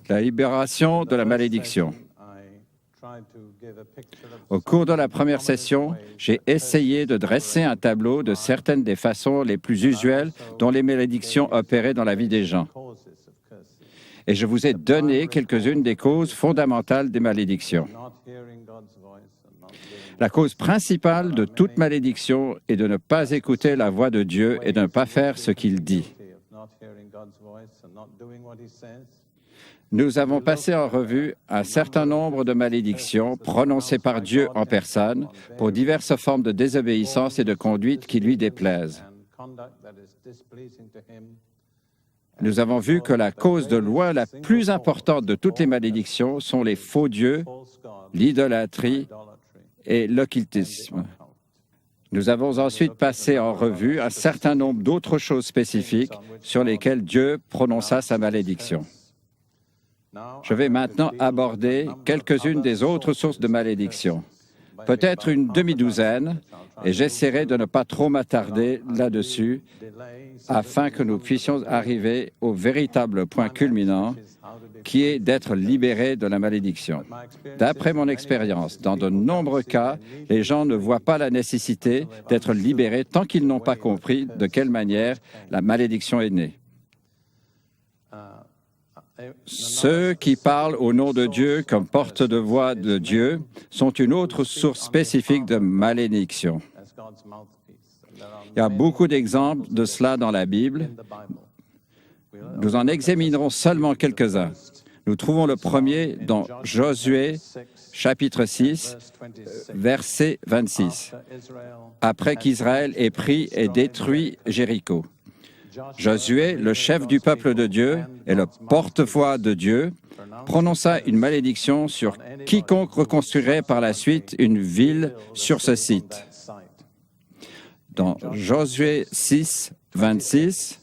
La libération de la malédiction. Au cours de la première session, j'ai essayé de dresser un tableau de certaines des façons les plus usuelles dont les malédictions opéraient dans la vie des gens. Et je vous ai donné quelques-unes des causes fondamentales des malédictions. La cause principale de toute malédiction est de ne pas écouter la voix de Dieu et de ne pas faire ce qu'il dit. Nous avons passé en revue un certain nombre de malédictions prononcées par Dieu en personne pour diverses formes de désobéissance et de conduite qui lui déplaisent. Nous avons vu que la cause de loin la plus importante de toutes les malédictions sont les faux dieux, l'idolâtrie et l'occultisme. Nous avons ensuite passé en revue un certain nombre d'autres choses spécifiques sur lesquelles Dieu prononça sa malédiction. Je vais maintenant aborder quelques-unes des autres sources de malédiction, peut-être une demi-douzaine, et j'essaierai de ne pas trop m'attarder là-dessus afin que nous puissions arriver au véritable point culminant qui est d'être libérés de la malédiction. D'après mon expérience, dans de nombreux cas, les gens ne voient pas la nécessité d'être libérés tant qu'ils n'ont pas compris de quelle manière la malédiction est née. Ceux qui parlent au nom de Dieu comme porte-de-voix de Dieu sont une autre source spécifique de malédiction. Il y a beaucoup d'exemples de cela dans la Bible. Nous en examinerons seulement quelques-uns. Nous trouvons le premier dans Josué, chapitre 6, verset 26, après qu'Israël ait pris et détruit Jéricho. Josué, le chef du peuple de Dieu et le porte-voix de Dieu, prononça une malédiction sur quiconque reconstruirait par la suite une ville sur ce site. Dans Josué 6, 26,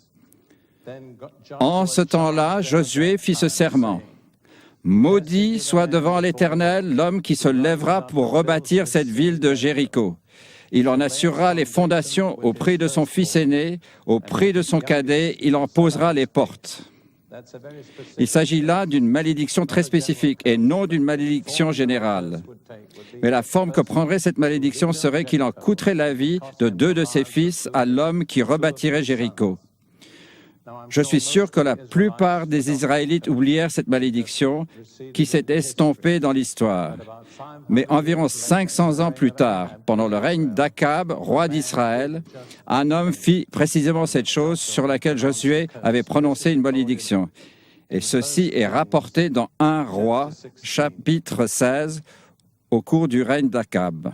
en ce temps-là, Josué fit ce serment. « Maudit soit devant l'Éternel l'homme qui se lèvera pour rebâtir cette ville de Jéricho. Il en assurera les fondations au prix de son fils aîné, au prix de son cadet, il en posera les portes. » Il s'agit là d'une malédiction très spécifique et non d'une malédiction générale. Mais la forme que prendrait cette malédiction serait qu'il en coûterait la vie de 2 de ses fils à l'homme qui rebâtirait Jéricho. Je suis sûr que la plupart des Israélites oublièrent cette malédiction qui s'est estompée dans l'histoire. Mais environ 500 ans plus tard, pendant le règne d'Akab, roi d'Israël, un homme fit précisément cette chose sur laquelle Josué avait prononcé une malédiction. Et ceci est rapporté dans 1 Roi, chapitre 16, au cours du règne d'Akab.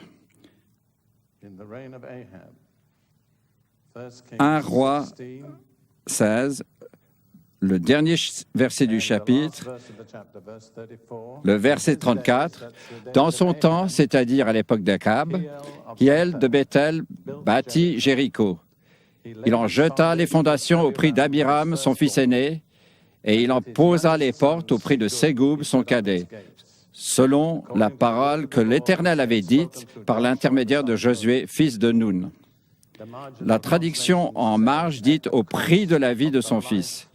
1 Roi 16, le dernier verset du chapitre, le verset 34, « Dans son temps, c'est-à-dire à l'époque d'Akab, Hiel de Béthel bâtit Jéricho. Il en jeta les fondations au prix d'Abiram, son fils aîné, et il en posa les portes au prix de Ségoub, son cadet, selon la parole que l'Éternel avait dite par l'intermédiaire de Josué, fils de Nun. » La traduction en marge dit « au prix de la vie de son fils ».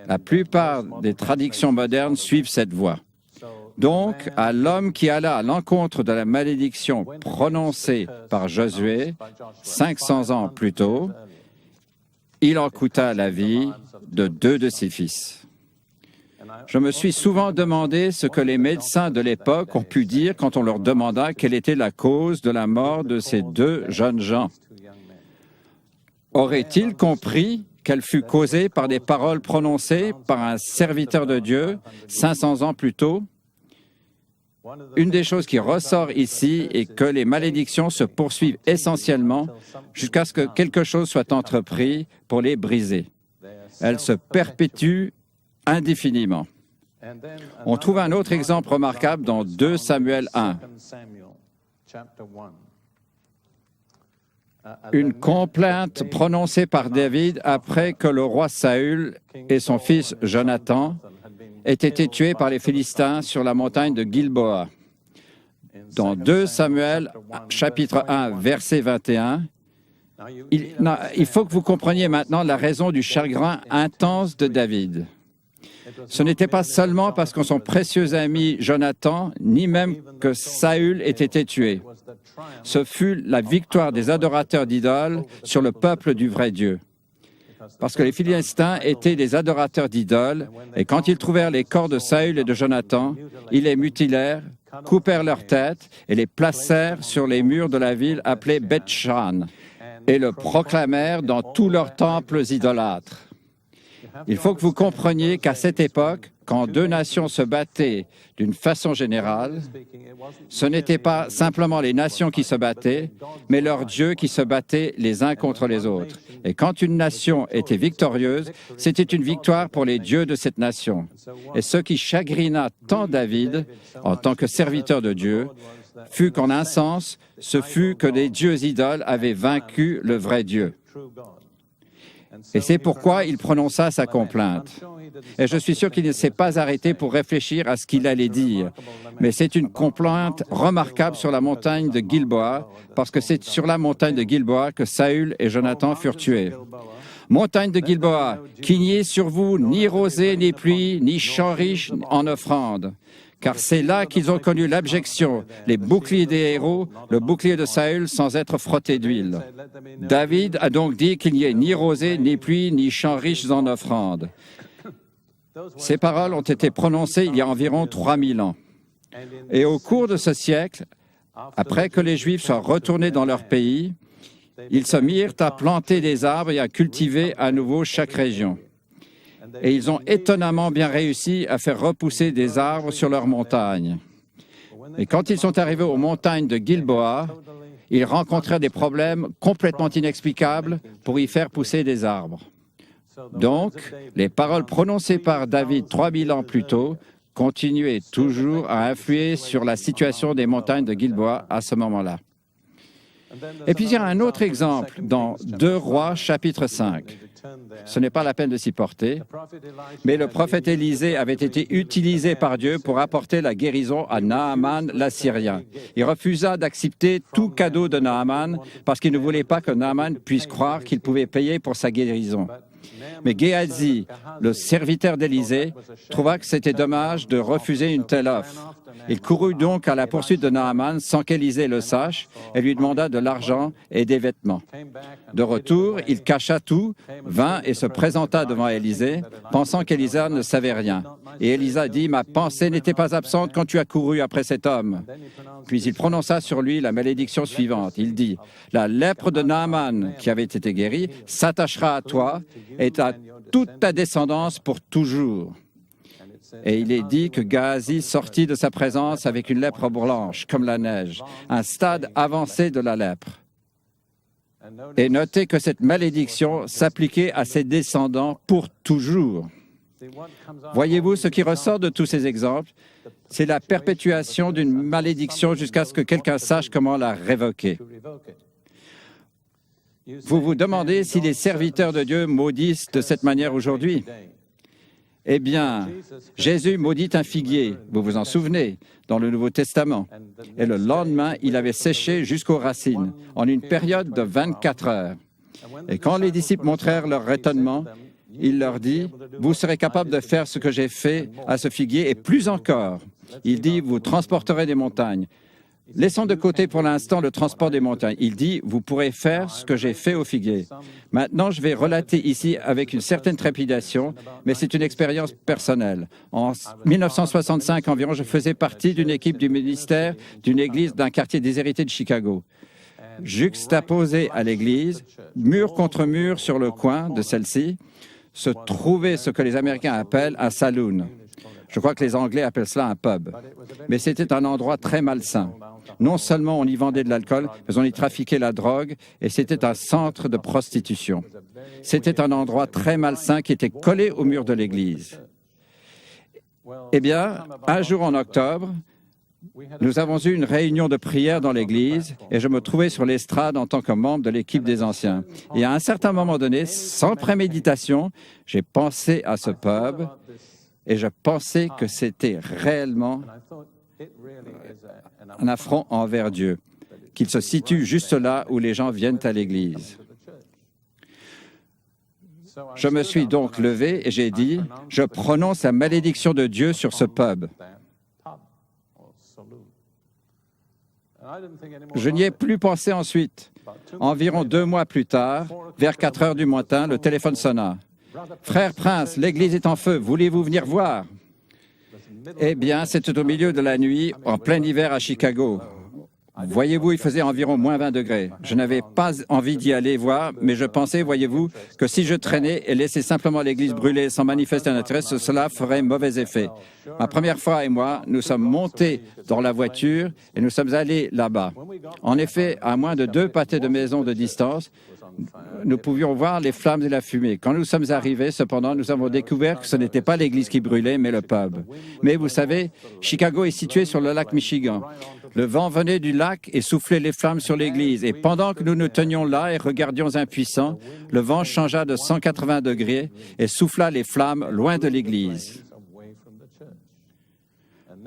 La plupart des traductions modernes suivent cette voie. Donc, à l'homme qui alla à l'encontre de la malédiction prononcée par Josué 500 ans plus tôt, il en coûta la vie de 2 de ses fils. Je me suis souvent demandé ce que les médecins de l'époque ont pu dire quand on leur demanda quelle était la cause de la mort de ces 2 jeunes gens. Auraient-ils compris qu'elle fut causée par des paroles prononcées par un serviteur de Dieu 500 ans plus tôt? Une des choses qui ressort ici est que les malédictions se poursuivent essentiellement jusqu'à ce que quelque chose soit entrepris pour les briser. Elles se perpétuent indéfiniment. On trouve un autre exemple remarquable dans 2 Samuel 1. Une complainte prononcée par David après que le roi Saül et son fils Jonathan aient été tués par les Philistins sur la montagne de Gilboa. Dans 2 Samuel, chapitre 1, verset 21, Il faut que vous compreniez maintenant la raison du chagrin intense de David. Ce n'était pas seulement parce que son précieux ami Jonathan, ni même que Saül ait été tué. Ce fut la victoire des adorateurs d'idoles sur le peuple du vrai Dieu. Parce que les Philistins étaient des adorateurs d'idoles, et quand ils trouvèrent les corps de Saül et de Jonathan, ils les mutilèrent, coupèrent leurs têtes et les placèrent sur les murs de la ville appelée Beth-Shan, et le proclamèrent dans tous leurs temples idolâtres. Il faut que vous compreniez qu'à cette époque, quand deux nations se battaient d'une façon générale, ce n'était pas simplement les nations qui se battaient, mais leurs dieux qui se battaient les uns contre les autres. Et quand une nation était victorieuse, c'était une victoire pour les dieux de cette nation. Et ce qui chagrina tant David, en tant que serviteur de Dieu, fut qu'en un sens, ce fut que les dieux idoles avaient vaincu le vrai Dieu. Et c'est pourquoi il prononça sa complainte. Et je suis sûr qu'il ne s'est pas arrêté pour réfléchir à ce qu'il allait dire. Mais c'est une complainte remarquable sur la montagne de Gilboa, parce que c'est sur la montagne de Gilboa que Saül et Jonathan furent tués. Montagne de Gilboa, qu'il n'y ait sur vous ni rosée, ni pluie, ni champ riche en offrande. Car c'est là qu'ils ont connu l'abjection, les boucliers des héros, le bouclier de Saül sans être frotté d'huile. David a donc dit qu'il n'y ait ni rosée, ni pluie, ni champs riches en offrande. Ces paroles ont été prononcées il y a environ 3000 ans. Et au cours de ce siècle, après que les Juifs soient retournés dans leur pays, ils se mirent à planter des arbres et à cultiver à nouveau chaque région. Et ils ont étonnamment bien réussi à faire repousser des arbres sur leurs montagnes. Et quand ils sont arrivés aux montagnes de Gilboa, ils rencontrèrent des problèmes complètement inexplicables pour y faire pousser des arbres. Donc, les paroles prononcées par David 3000 ans plus tôt continuaient toujours à influer sur la situation des montagnes de Gilboa à ce moment-là. Et puis il y a un autre exemple dans 2 Rois chapitre 5. Ce n'est pas la peine de s'y porter, mais le prophète Élisée avait été utilisé par Dieu pour apporter la guérison à Naaman l'Assyrien. Il refusa d'accepter tout cadeau de Naaman parce qu'il ne voulait pas que Naaman puisse croire qu'il pouvait payer pour sa guérison. Mais Géhazi, le serviteur d'Élisée, trouva que c'était dommage de refuser une telle offre. Il courut donc à la poursuite de Naaman sans qu'Élisée le sache et lui demanda de l'argent et des vêtements. De retour, il cacha tout, vint et se présenta devant Élisée, pensant qu'Élisée ne savait rien. Et Élisée dit « Ma pensée n'était pas absente quand tu as couru après cet homme. » Puis il prononça sur lui la malédiction suivante. Il dit « La lèpre de Naaman, qui avait été guérie, s'attachera à toi et à toute ta descendance pour toujours. » Et il est dit que Géhazi sortit de sa présence avec une lèpre blanche, comme la neige, un stade avancé de la lèpre. Et notez que cette malédiction s'appliquait à ses descendants pour toujours. Voyez-vous, ce qui ressort de tous ces exemples, c'est la perpétuation d'une malédiction jusqu'à ce que quelqu'un sache comment la révoquer. Vous vous demandez si les serviteurs de Dieu maudissent de cette manière aujourd'hui? Eh bien, Jésus maudit un figuier, vous vous en souvenez, dans le Nouveau Testament. Et le lendemain, il avait séché jusqu'aux racines, en une période de 24 heures. Et quand les disciples montrèrent leur étonnement, il leur dit, « Vous serez capables de faire ce que j'ai fait à ce figuier, et plus encore. » Il dit, « Vous transporterez des montagnes. » Laissons de côté pour l'instant le transport des montagnes. Il dit, vous pourrez faire ce que j'ai fait au figuier. Maintenant, je vais relater ici avec une certaine trépidation, mais c'est une expérience personnelle. En 1965 environ, je faisais partie d'une équipe du ministère d'une église d'un quartier déshérité de Chicago. Juxtaposé à l'église, mur contre mur sur le coin de celle-ci, se trouvait ce que les Américains appellent un saloon. Je crois que les Anglais appellent cela un pub. Mais c'était un endroit très malsain. Non seulement on y vendait de l'alcool, mais on y trafiquait la drogue et c'était un centre de prostitution. C'était un endroit très malsain qui était collé au mur de l'église. Eh bien, un jour en octobre, nous avons eu une réunion de prière dans l'église et je me trouvais sur l'estrade en tant que membre de l'équipe des anciens. Et à un certain moment donné, sans préméditation, j'ai pensé à ce pub et je pensais que c'était réellement un affront envers Dieu, qu'il se situe juste là où les gens viennent à l'église. Je me suis donc levé et j'ai dit, « Je prononce la malédiction de Dieu sur ce pub. » Je n'y ai plus pensé ensuite. Environ 2 mois plus tard, vers 4 heures du matin, le téléphone sonna. « Frère Prince, l'église est en feu, voulez-vous venir voir ?» Eh bien, c'était au milieu de la nuit, en plein hiver à Chicago. Voyez-vous, il faisait environ moins 20 degrés. Je n'avais pas envie d'y aller voir, mais je pensais, voyez-vous, que si je traînais et laissais simplement l'église brûler sans manifester un intérêt, cela ferait mauvais effet. Ma première fois et moi, nous sommes montés dans la voiture et nous sommes allés là-bas. En effet, à moins de 2 pâtés de maison de distance, nous pouvions voir les flammes et la fumée. Quand nous sommes arrivés, cependant, nous avons découvert que ce n'était pas l'église qui brûlait, mais le pub. Mais vous savez, Chicago est situé sur le lac Michigan. Le vent venait du lac et soufflait les flammes sur l'église. Et pendant que nous nous tenions là et regardions impuissants, le vent changea de 180 degrés et souffla les flammes loin de l'église.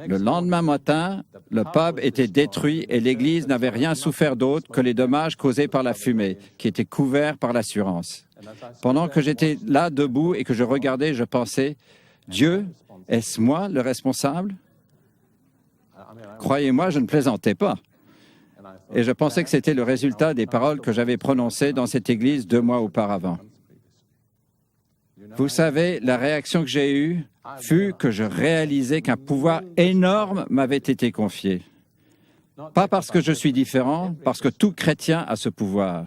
Le lendemain matin, le pub était détruit et l'église n'avait rien souffert d'autre que les dommages causés par la fumée, qui était couvert par l'assurance. Pendant que j'étais là debout et que je regardais, je pensais, « Dieu, est-ce moi le responsable ?» Croyez-moi, je ne plaisantais pas. Et je pensais que c'était le résultat des paroles que j'avais prononcées dans cette église 2 mois auparavant. Vous savez, la réaction que j'ai eue fut que je réalisais qu'un pouvoir énorme m'avait été confié. Pas parce que je suis différent, parce que tout chrétien a ce pouvoir.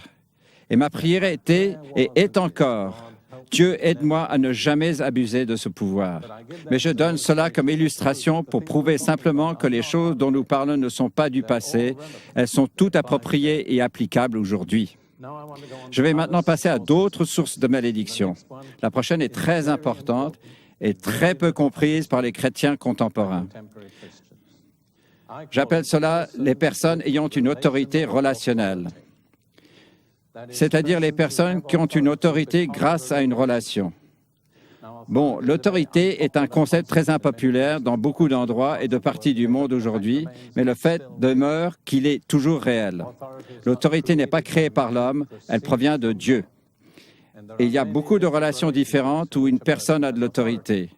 Et ma prière était et est encore, Dieu, aide-moi à ne jamais abuser de ce pouvoir. Mais je donne cela comme illustration pour prouver simplement que les choses dont nous parlons ne sont pas du passé, elles sont toutes appropriées et applicables aujourd'hui. Je vais maintenant passer à d'autres sources de malédiction. La prochaine est très importante et très peu comprise par les chrétiens contemporains. J'appelle cela les personnes ayant une autorité relationnelle, c'est-à-dire les personnes qui ont une autorité grâce à une relation. Bon, l'autorité est un concept très impopulaire dans beaucoup d'endroits et de parties du monde aujourd'hui, mais le fait demeure qu'il est toujours réel. L'autorité n'est pas créée par l'homme, elle provient de Dieu. Et il y a beaucoup de relations différentes où une personne a de l'autorité.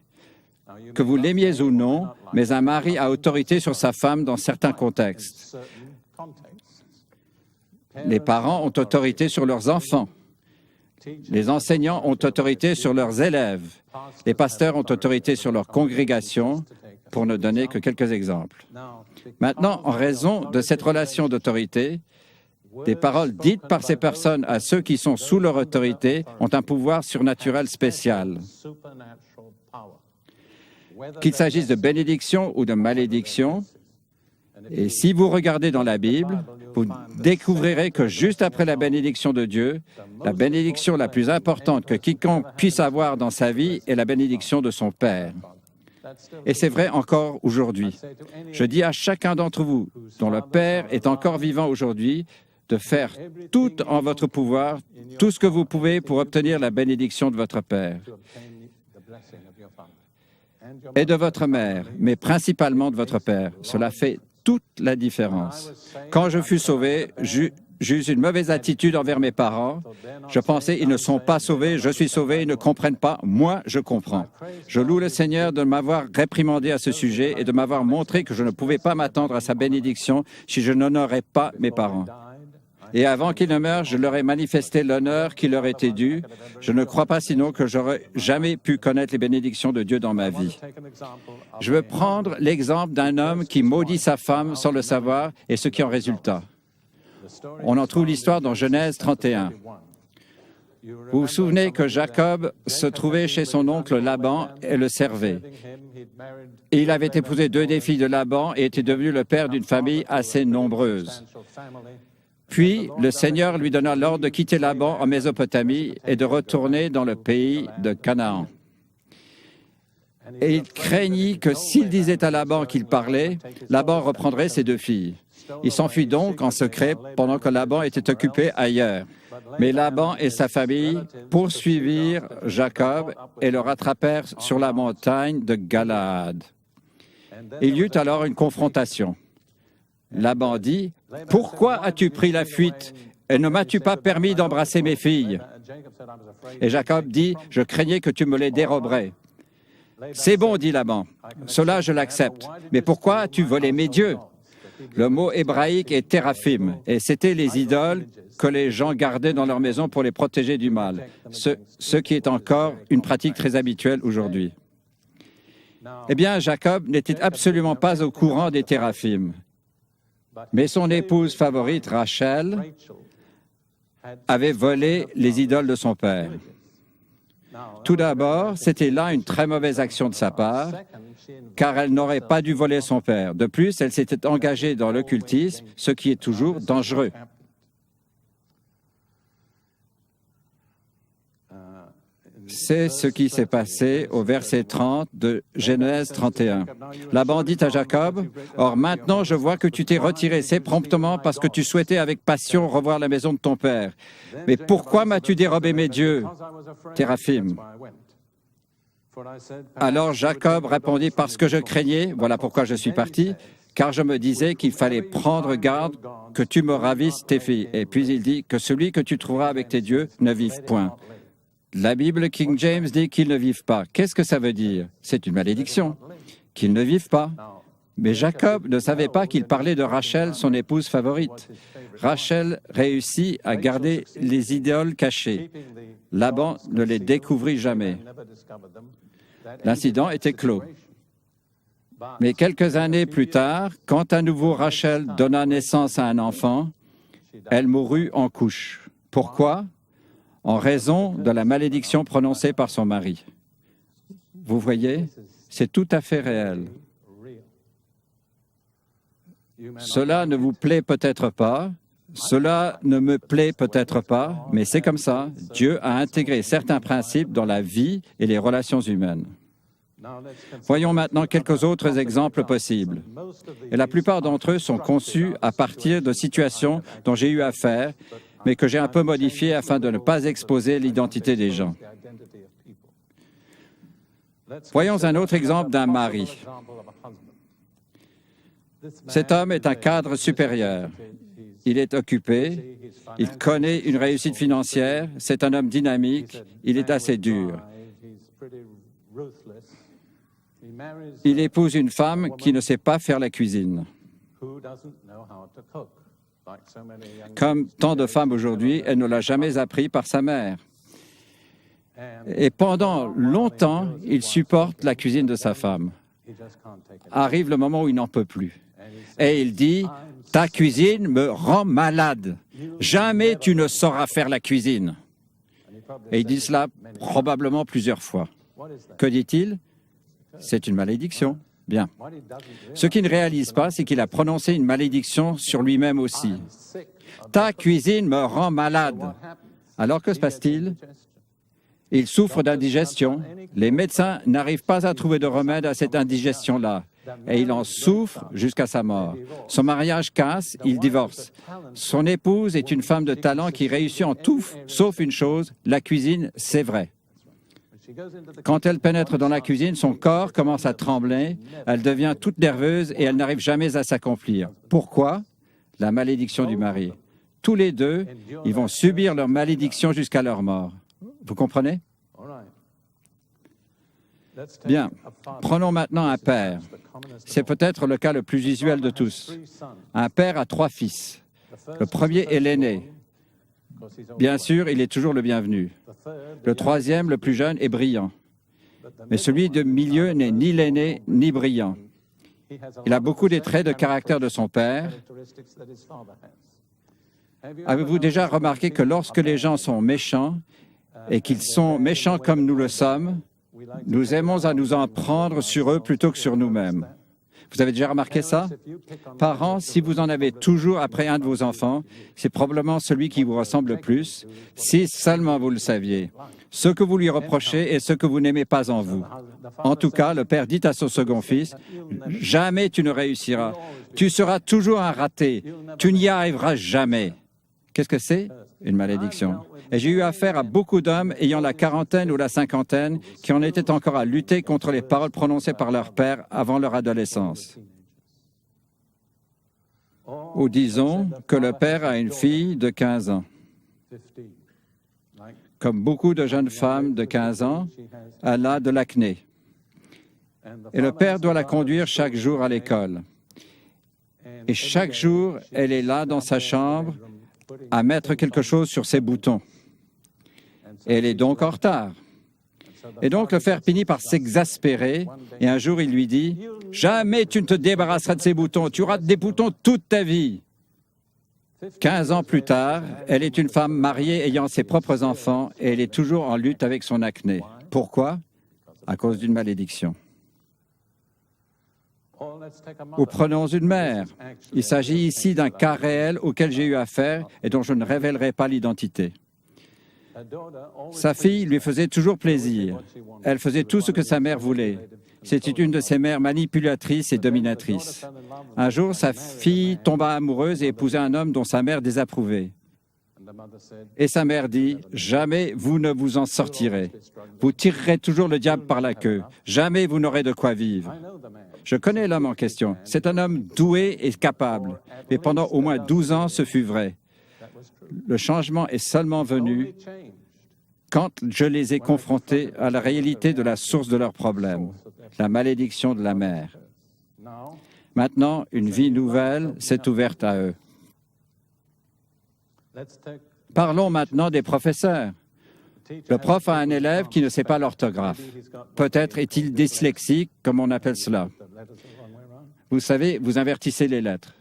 Que vous l'aimiez ou non, mais un mari a autorité sur sa femme dans certains contextes. Les parents ont autorité sur leurs enfants. Les enseignants ont autorité sur leurs élèves. Les pasteurs ont autorité sur leur congrégation, pour ne donner que quelques exemples. Maintenant, en raison de cette relation d'autorité, des paroles dites par ces personnes à ceux qui sont sous leur autorité ont un pouvoir surnaturel spécial. Qu'il s'agisse de bénédiction ou de malédiction, et si vous regardez dans la Bible, vous découvrirez que juste après la bénédiction de Dieu, la bénédiction la plus importante que quiconque puisse avoir dans sa vie est la bénédiction de son Père. Et c'est vrai encore aujourd'hui. Je dis à chacun d'entre vous, dont le Père est encore vivant aujourd'hui, de faire tout en votre pouvoir, tout ce que vous pouvez pour obtenir la bénédiction de votre Père et de votre mère, mais principalement de votre Père. Cela fait toute la différence. Quand je fus sauvé, j'eus une mauvaise attitude envers mes parents. Je pensais, ils ne sont pas sauvés, je suis sauvé, ils ne comprennent pas, moi, je comprends. Je loue le Seigneur de m'avoir réprimandé à ce sujet et de m'avoir montré que je ne pouvais pas m'attendre à sa bénédiction si je n'honorais pas mes parents. Et avant qu'ils ne meurent, je leur ai manifesté l'honneur qui leur était dû. Je ne crois pas sinon que j'aurais jamais pu connaître les bénédictions de Dieu dans ma vie. Je veux prendre l'exemple d'un homme qui maudit sa femme sans le savoir et ce qui en résulta. On en trouve l'histoire dans Genèse 31. Vous vous souvenez que Jacob se trouvait chez son oncle Laban et le servait. Et il avait épousé 2 des filles de Laban et était devenu le père d'une famille assez nombreuse. Puis, le Seigneur lui donna l'ordre de quitter Laban en Mésopotamie et de retourner dans le pays de Canaan. Et il craignit que s'il disait à Laban qu'il parlait, Laban reprendrait ses 2 filles. Il s'enfuit donc en secret pendant que Laban était occupé ailleurs. Mais Laban et sa famille poursuivirent Jacob et le rattrapèrent sur la montagne de Galaad. Il y eut alors une confrontation. Laban dit, « Pourquoi as-tu pris la fuite et ne m'as-tu pas permis d'embrasser mes filles ?» Et Jacob dit, « Je craignais que tu me les déroberais. » « C'est bon, dit Laban, cela je l'accepte. Mais pourquoi as-tu volé mes dieux ?» Le mot hébraïque est téraphim, et c'était les idoles que les gens gardaient dans leur maison pour les protéger du mal, ce qui est encore une pratique très habituelle aujourd'hui. Eh bien, Jacob n'était absolument pas au courant des téraphim, mais son épouse favorite, Rachel, avait volé les idoles de son père. Tout d'abord, c'était là une très mauvaise action de sa part, car elle n'aurait pas dû voler son père. De plus, elle s'était engagée dans l'occultisme, ce qui est toujours dangereux. C'est ce qui s'est passé au verset 30 de Genèse 31. Laban dit à Jacob, « Or maintenant je vois que tu t'es retiré assez promptement parce que tu souhaitais avec passion revoir la maison de ton père. Mais pourquoi m'as-tu dérobé mes dieux, téraphim ?» Alors Jacob répondit, « Parce que je craignais, voilà pourquoi je suis parti, car je me disais qu'il fallait prendre garde que tu me ravisses tes filles. » Et puis il dit, « Que celui que tu trouveras avec tes dieux ne vive point. » La Bible King James dit qu'ils ne vivent pas. Qu'est-ce que ça veut dire? C'est une malédiction. Qu'ils ne vivent pas. Mais Jacob ne savait pas qu'il parlait de Rachel, son épouse favorite. Rachel réussit à garder les idoles cachées. Laban ne les découvrit jamais. L'incident était clos. Mais quelques années plus tard, quand à nouveau Rachel donna naissance à un enfant, elle mourut en couche. Pourquoi? En raison de la malédiction prononcée par son mari. Vous voyez, c'est tout à fait réel. Cela ne vous plaît peut-être pas, cela ne me plaît peut-être pas, mais c'est comme ça. Dieu a intégré certains principes dans la vie et les relations humaines. Voyons maintenant quelques autres exemples possibles. Et la plupart d'entre eux sont conçus à partir de situations dont j'ai eu affaire, mais que j'ai un peu modifiées afin de ne pas exposer l'identité des gens. Voyons un autre exemple d'un mari. Cet homme est un cadre supérieur. Il est occupé, il connaît une réussite financière, c'est un homme dynamique, il est assez dur. Il épouse une femme qui ne sait pas faire la cuisine. Comme tant de femmes aujourd'hui, elle ne l'a jamais appris par sa mère. Et pendant longtemps, il supporte la cuisine de sa femme. Arrive le moment où il n'en peut plus. Et il dit, « Ta cuisine me rend malade. Jamais tu ne sauras faire la cuisine. » Et il dit cela probablement plusieurs fois. Que dit-il? C'est une malédiction. Bien. Ce qu'il ne réalise pas, c'est qu'il a prononcé une malédiction sur lui-même aussi. « Ta cuisine me rend malade. » Alors que se passe-t-il? Il souffre d'indigestion. Les médecins n'arrivent pas à trouver de remède à cette indigestion-là. Et il en souffre jusqu'à sa mort. Son mariage casse, il divorce. Son épouse est une femme de talent qui réussit en tout, sauf une chose, la cuisine, c'est vrai. Quand elle pénètre dans la cuisine, son corps commence à trembler, elle devient toute nerveuse et elle n'arrive jamais à s'accomplir. Pourquoi? La malédiction du mari. Tous les deux, ils vont subir leur malédiction jusqu'à leur mort. Vous comprenez? Bien. Prenons maintenant un père. C'est peut-être le cas le plus usuel de tous. Un père a 3 fils. Le premier est l'aîné. Bien sûr, il est toujours le bienvenu. Le troisième, le plus jeune, est brillant. Mais celui de milieu n'est ni l'aîné ni brillant. Il a beaucoup des traits de caractère de son père. Avez-vous déjà remarqué que lorsque les gens sont méchants, et qu'ils sont méchants comme nous le sommes, nous aimons à nous en prendre sur eux plutôt que sur nous-mêmes? Vous avez déjà remarqué ça? Parents, si vous en avez toujours après un de vos enfants, c'est probablement celui qui vous ressemble le plus, si seulement vous le saviez. Ce que vous lui reprochez est ce que vous n'aimez pas en vous. En tout cas, le père dit à son second fils, « Jamais tu ne réussiras. Tu seras toujours un raté. Tu n'y arriveras jamais. » Qu'est-ce que c'est? Une malédiction. Et j'ai eu affaire à beaucoup d'hommes ayant la quarantaine ou la cinquantaine qui en étaient encore à lutter contre les paroles prononcées par leur père avant leur adolescence. Ou disons que le père a une fille de 15 ans. Comme beaucoup de jeunes femmes de 15 ans, elle a de l'acné. Et le père doit la conduire chaque jour à l'école. Et chaque jour, elle est là dans sa chambre à mettre quelque chose sur ses boutons. Et elle est donc en retard. Et donc, le père finit par s'exaspérer. Et un jour, il lui dit, « Jamais tu ne te débarrasseras de ces boutons. Tu auras des boutons toute ta vie. » 15 ans plus tard, elle est une femme mariée ayant ses propres enfants et elle est toujours en lutte avec son acné. Pourquoi? À cause d'une malédiction. Ou prenons une mère. Il s'agit ici d'un cas réel auquel j'ai eu affaire et dont je ne révélerai pas l'identité. Sa fille lui faisait toujours plaisir. Elle faisait tout ce que sa mère voulait. C'était une de ces mères manipulatrices et dominatrices. Un jour, sa fille tomba amoureuse et épousa un homme dont sa mère désapprouvait. Et sa mère dit, « Jamais vous ne vous en sortirez. Vous tirerez toujours le diable par la queue. Jamais vous n'aurez de quoi vivre. » Je connais l'homme en question. C'est un homme doué et capable. Mais pendant au moins 12 ans, ce fut vrai. Le changement est seulement venu quand je les ai confrontés à la réalité de la source de leurs problèmes, la malédiction de la mère. Maintenant, une vie nouvelle s'est ouverte à eux. Parlons maintenant des professeurs. Le prof a un élève qui ne sait pas l'orthographe. Peut-être est-il dyslexique, comme on appelle cela. Vous savez, vous invertissez les lettres.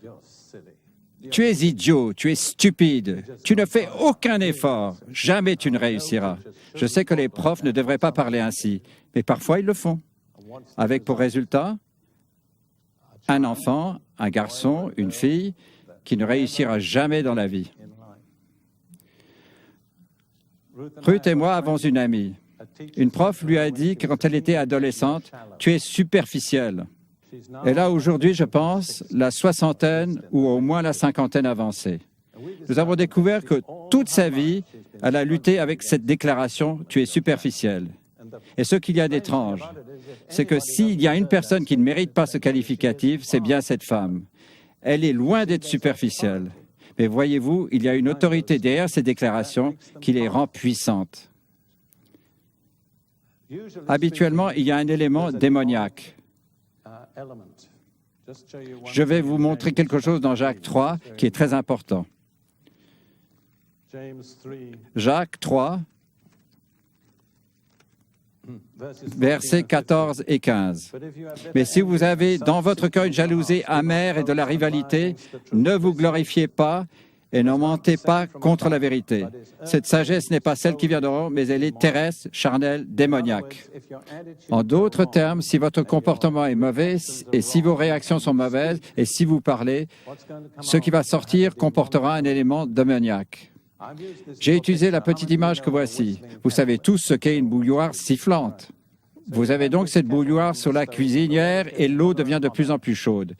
Tu es idiot, tu es stupide, tu ne fais aucun effort, jamais tu ne réussiras. Je sais que les profs ne devraient pas parler ainsi, mais parfois ils le font. Avec pour résultat, un enfant, un garçon, une fille, qui ne réussira jamais dans la vie. Ruth et moi avons une amie. Une prof lui a dit que quand elle était adolescente, « Tu es superficielle ». Elle a aujourd'hui, je pense, la soixantaine ou au moins la cinquantaine avancée. Nous avons découvert que toute sa vie, elle a lutté avec cette déclaration « Tu es superficielle ». Et ce qu'il y a d'étrange, c'est que s'il y a une personne qui ne mérite pas ce qualificatif, c'est bien cette femme. Elle est loin d'être superficielle. Mais voyez-vous, il y a une autorité derrière ces déclarations qui les rend puissantes. Habituellement, il y a un élément démoniaque. Je vais vous montrer quelque chose dans Jacques 3 qui est très important. Jacques 3, versets 14 et 15. « Mais si vous avez dans votre cœur une jalousie amère et de la rivalité, ne vous glorifiez pas et ne mentez pas contre la vérité. Cette sagesse n'est pas celle qui vient d'en haut, mais elle est terrestre, charnelle, démoniaque. » En d'autres termes, si votre comportement est mauvais et si vos réactions sont mauvaises et si vous parlez, ce qui va sortir comportera un élément démoniaque. J'ai utilisé la petite image que voici. Vous savez tous ce qu'est une bouilloire sifflante. Vous avez donc cette bouilloire sur la cuisinière et l'eau devient de plus en plus chaude.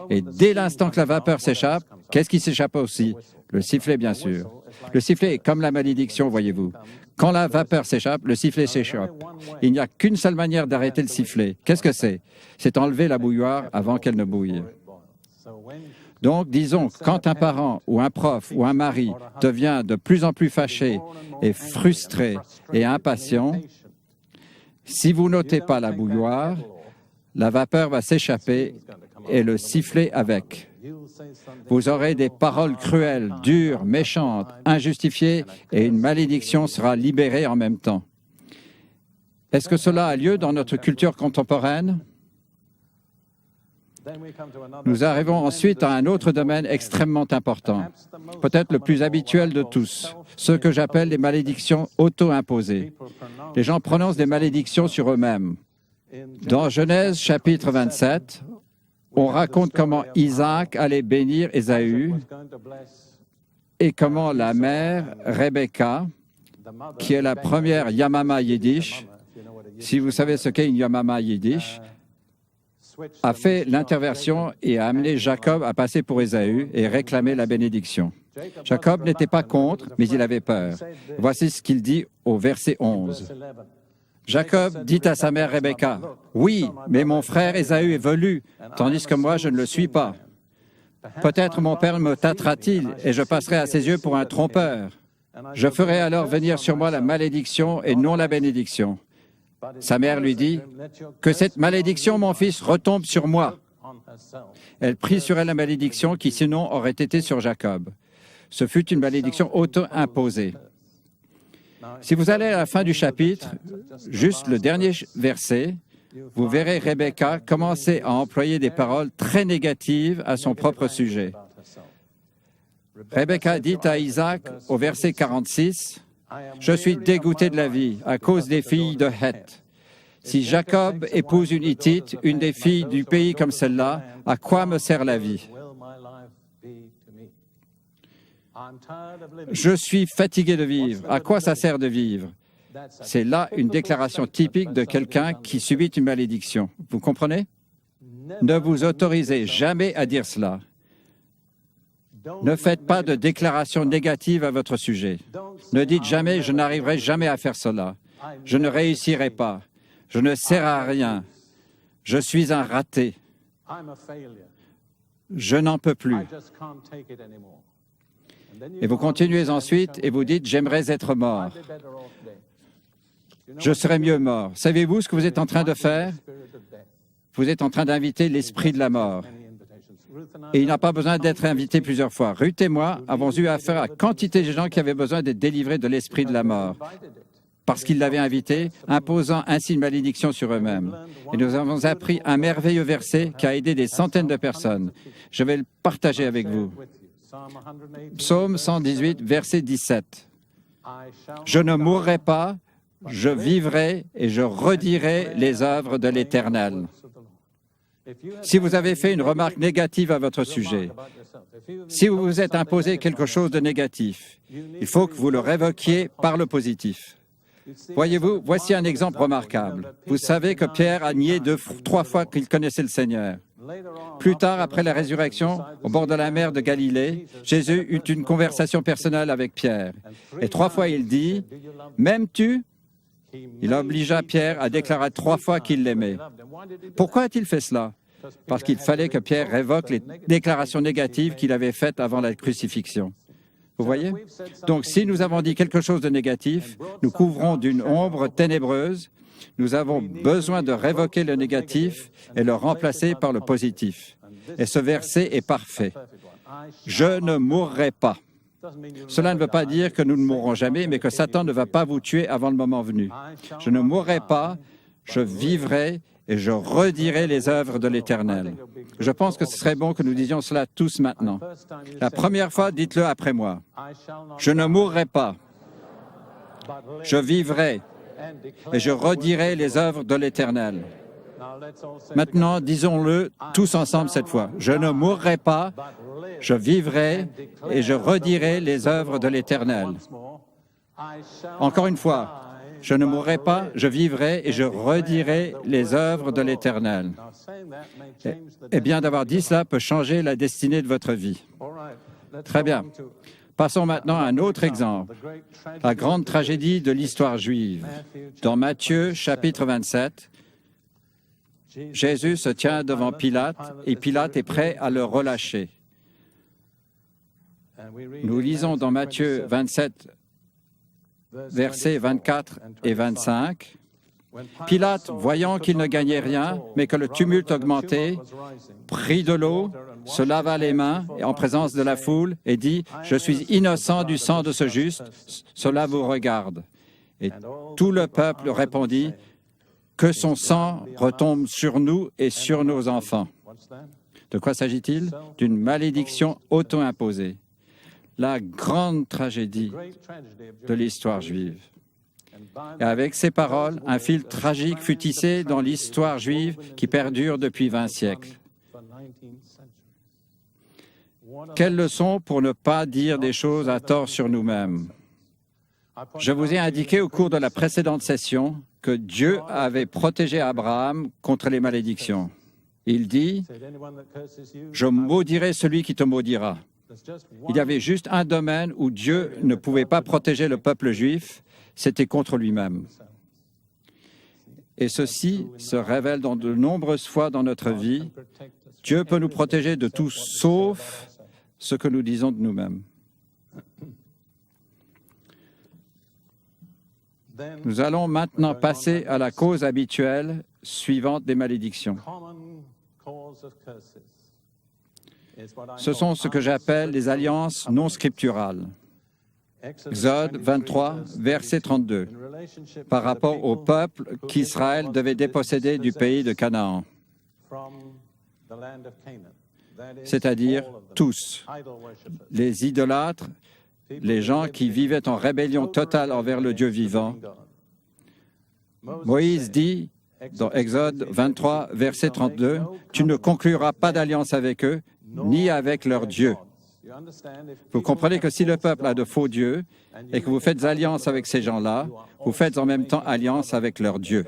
Et dès l'instant que la vapeur s'échappe, qu'est-ce qui s'échappe aussi? Le sifflet, bien sûr. Le sifflet est comme la malédiction, voyez-vous. Quand la vapeur s'échappe, le sifflet s'échappe. Il n'y a qu'une seule manière d'arrêter le sifflet. Qu'est-ce que c'est? C'est enlever la bouilloire avant qu'elle ne bouille. Donc, disons, quand un parent ou un prof ou un mari devient de plus en plus fâché et frustré et impatient, si vous n'ôtez pas la bouilloire, la vapeur va s'échapper et le sifflet avec. Vous aurez des paroles cruelles, dures, méchantes, injustifiées et une malédiction sera libérée en même temps. Est-ce que cela a lieu dans notre culture contemporaine? Nous arrivons ensuite à un autre domaine extrêmement important, peut-être le plus habituel de tous, ce que j'appelle les malédictions auto-imposées. Les gens prononcent des malédictions sur eux-mêmes. Dans Genèse chapitre 27, on raconte comment Isaac allait bénir Ésaü et comment la mère, Rebecca, qui est la première Yamama Yiddish, si vous savez ce qu'est une Yamama Yiddish, a fait l'interversion et a amené Jacob à passer pour Ésaü et réclamer la bénédiction. Jacob n'était pas contre, mais il avait peur. Voici ce qu'il dit au verset 11. Jacob dit à sa mère Rebecca, « Oui, mais mon frère Ésaü est velu, tandis que moi je ne le suis pas. » Peut-être mon père me tâtera-t-il et je passerai à ses yeux pour un trompeur. « Peut-être mon père me tâtera-t-il et je passerai à ses yeux pour un trompeur. » Je ferai alors venir sur moi la malédiction et non la bénédiction. Sa mère lui dit, « Que cette malédiction, mon fils, retombe sur moi. » Elle prit sur elle la malédiction qui sinon aurait été sur Jacob. Ce fut une malédiction auto-imposée. Si vous allez à la fin du chapitre, juste le dernier verset, vous verrez Rebecca commencer à employer des paroles très négatives à son propre sujet. Rebecca dit à Isaac au verset 46, « Je suis dégoûté de la vie à cause des filles de Heth. Si Jacob épouse une Hittite, une des filles du pays comme celle-là, à quoi me sert la vie? Je suis fatigué de vivre. À quoi ça sert de vivre? » C'est là une déclaration typique de quelqu'un qui subit une malédiction. Vous comprenez? Ne vous autorisez jamais à dire cela. Ne faites pas de déclarations négatives à votre sujet. Ne dites jamais « je n'arriverai jamais à faire cela »,« je ne réussirai pas »,« je ne sers à rien »,« je suis un raté »,« je n'en peux plus ». Et vous continuez ensuite et vous dites « j'aimerais être mort ». Je serais mieux mort. Savez-vous ce que vous êtes en train de faire? Vous êtes en train d'inviter l'esprit de la mort. Et il n'a pas besoin d'être invité plusieurs fois. Ruth et moi avons eu affaire à quantité de gens qui avaient besoin d'être délivrés de l'esprit de la mort, parce qu'ils l'avaient invité, imposant ainsi une malédiction sur eux-mêmes. Et nous avons appris un merveilleux verset qui a aidé des centaines de personnes. Je vais le partager avec vous. Psaume 118, verset 17. « Je ne mourrai pas, je vivrai et je redirai les œuvres de l'Éternel. » Si vous avez fait une remarque négative à votre sujet, si vous vous êtes imposé quelque chose de négatif, il faut que vous le révoquiez par le positif. Voyez-vous, voici un exemple remarquable. Vous savez que Pierre a nié 3 fois qu'il connaissait le Seigneur. Plus tard, après la résurrection, au bord de la mer de Galilée, Jésus eut une conversation personnelle avec Pierre. Et 3 fois, il dit, « M'aimes-tu » Il obligea Pierre à déclarer 3 fois qu'il l'aimait. Pourquoi a-t-il fait cela? Parce qu'il fallait que Pierre révoque les déclarations négatives qu'il avait faites avant la crucifixion. Vous voyez? Donc, si nous avons dit quelque chose de négatif, nous couvrons d'une ombre ténébreuse. Nous avons besoin de révoquer le négatif et le remplacer par le positif. Et ce verset est parfait. « Je ne mourrai pas ». Cela ne veut pas dire que nous ne mourrons jamais, mais que Satan ne va pas vous tuer avant le moment venu. Je ne mourrai pas, je vivrai et je redirai les œuvres de l'Éternel. Je pense que ce serait bon que nous disions cela tous maintenant. La première fois, dites-le après moi. Je ne mourrai pas, je vivrai et je redirai les œuvres de l'Éternel. Maintenant, disons-le tous ensemble cette fois. Je ne mourrai pas, je vivrai et je redirai les œuvres de l'Éternel. Encore une fois, je ne mourrai pas, je vivrai et je redirai les œuvres de l'Éternel. Eh bien, d'avoir dit cela peut changer la destinée de votre vie. Très bien. Passons maintenant à un autre exemple, la grande tragédie de l'histoire juive. Dans Matthieu, chapitre 27, Jésus se tient devant Pilate et Pilate est prêt à le relâcher. Nous lisons dans Matthieu 27, versets 24 et 25. Pilate, voyant qu'il ne gagnait rien, mais que le tumulte augmentait, prit de l'eau, se lava les mains en présence de la foule et dit « Je suis innocent du sang de ce juste, cela vous regarde. » Et tout le peuple répondit « Que son sang retombe sur nous et sur nos enfants. » De quoi s'agit-il? D'une malédiction auto-imposée. La grande tragédie de l'histoire juive. Et avec ces paroles, un fil tragique fut tissé dans l'histoire juive qui perdure depuis 20 siècles. Quelle leçon pour ne pas dire des choses à tort sur nous-mêmes? Je vous ai indiqué au cours de la précédente session que Dieu avait protégé Abraham contre les malédictions. Il dit « Je maudirai celui qui te maudira ». Il y avait juste un domaine où Dieu ne pouvait pas protéger le peuple juif, c'était contre lui-même. Et ceci se révèle dans de nombreuses fois dans notre vie. Dieu peut nous protéger de tout sauf ce que nous disons de nous-mêmes. Nous allons maintenant passer à la cause habituelle suivante des malédictions. Ce sont ce que j'appelle les alliances non scripturales. Exode 23, verset 32, par rapport au peuple qu'Israël devait déposséder du pays de Canaan, c'est-à-dire tous, les idolâtres, les gens qui vivaient en rébellion totale envers le Dieu vivant. Moïse dit, dans Exode 23, verset 32, « Tu ne concluras pas d'alliance avec eux, ni avec leur Dieu. » Vous comprenez que si le peuple a de faux dieux et que vous faites alliance avec ces gens-là, vous faites en même temps alliance avec leur Dieu.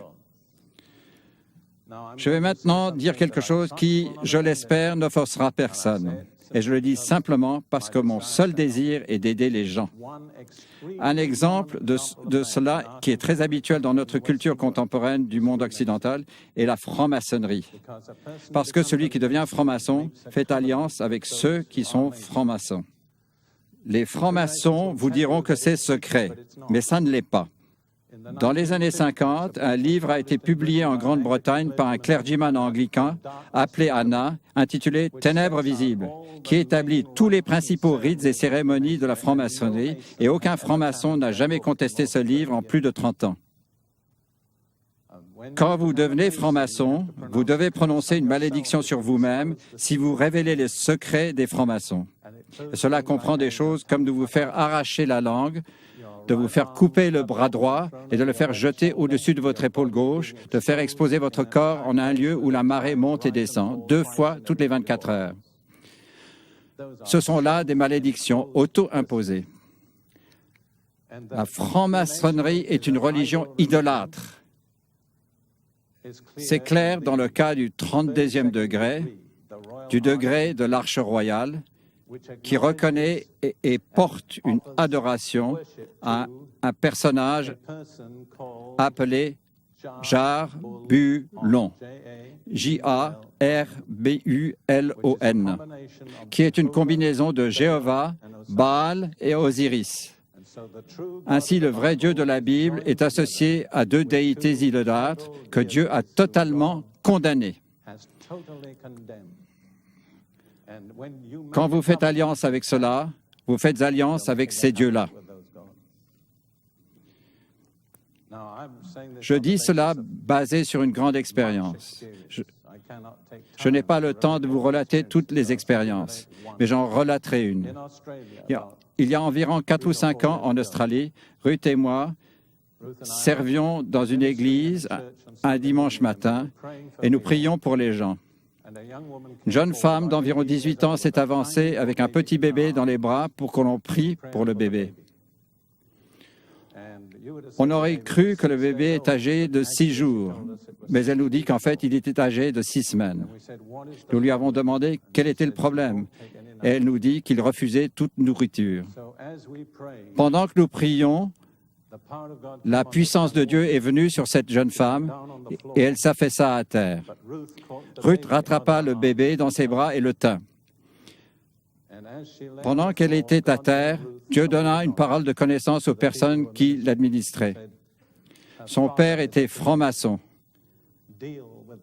Je vais maintenant dire quelque chose qui, je l'espère, ne forcera personne. Et je le dis simplement parce que mon seul désir est d'aider les gens. Un exemple de cela qui est très habituel dans notre culture contemporaine du monde occidental est la franc-maçonnerie. Parce que celui qui devient franc-maçon fait alliance avec ceux qui sont francs-maçons. Les francs-maçons vous diront que c'est secret, mais ça ne l'est pas. Dans les années 50, un livre a été publié en Grande-Bretagne par un clergyman anglican appelé Anna, intitulé « Ténèbres visibles », qui établit tous les principaux rites et cérémonies de la franc-maçonnerie, et aucun franc-maçon n'a jamais contesté ce livre en plus de 30 ans. Quand vous devenez franc-maçon, vous devez prononcer une malédiction sur vous-même si vous révélez les secrets des francs-maçons. Cela comprend des choses comme de vous faire arracher la langue, de vous faire couper le bras droit et de le faire jeter au-dessus de votre épaule gauche, de faire exposer votre corps en un lieu où la marée monte et descend, 2 fois toutes les 24 heures. Ce sont là des malédictions auto-imposées. La franc-maçonnerie est une religion idolâtre. C'est clair dans le cas du 32e degré, du degré de l'Arche royale, qui reconnaît et porte une adoration à un personnage appelé Jar-Bu-Lon, J-A-R-B-U-L-O-N, qui est une combinaison de Jéhovah, Baal et Osiris. Ainsi, le vrai Dieu de la Bible est associé à 2 déités idolâtres que Dieu a totalement condamnées. Quand vous faites alliance avec cela, vous faites alliance avec ces dieux-là. Je dis cela basé sur une grande expérience. Je n'ai pas le temps de vous relater toutes les expériences, mais j'en relaterai une. Il y a environ 4 ou 5 ans, en Australie, Ruth et moi servions dans une église un dimanche matin et nous prions pour les gens. Une jeune femme d'environ 18 ans s'est avancée avec un petit bébé dans les bras pour que l'on prie pour le bébé. On aurait cru que le bébé est âgé de 6 jours, mais elle nous dit qu'en fait, il était âgé de 6 semaines. Nous lui avons demandé quel était le problème, et elle nous dit qu'il refusait toute nourriture. Pendant que nous prions, la puissance de Dieu est venue sur cette jeune femme et elle s'affaissa à terre. Ruth rattrapa le bébé dans ses bras et le tint. Pendant qu'elle était à terre, Dieu donna une parole de connaissance aux personnes qui l'administraient. Son père était franc-maçon.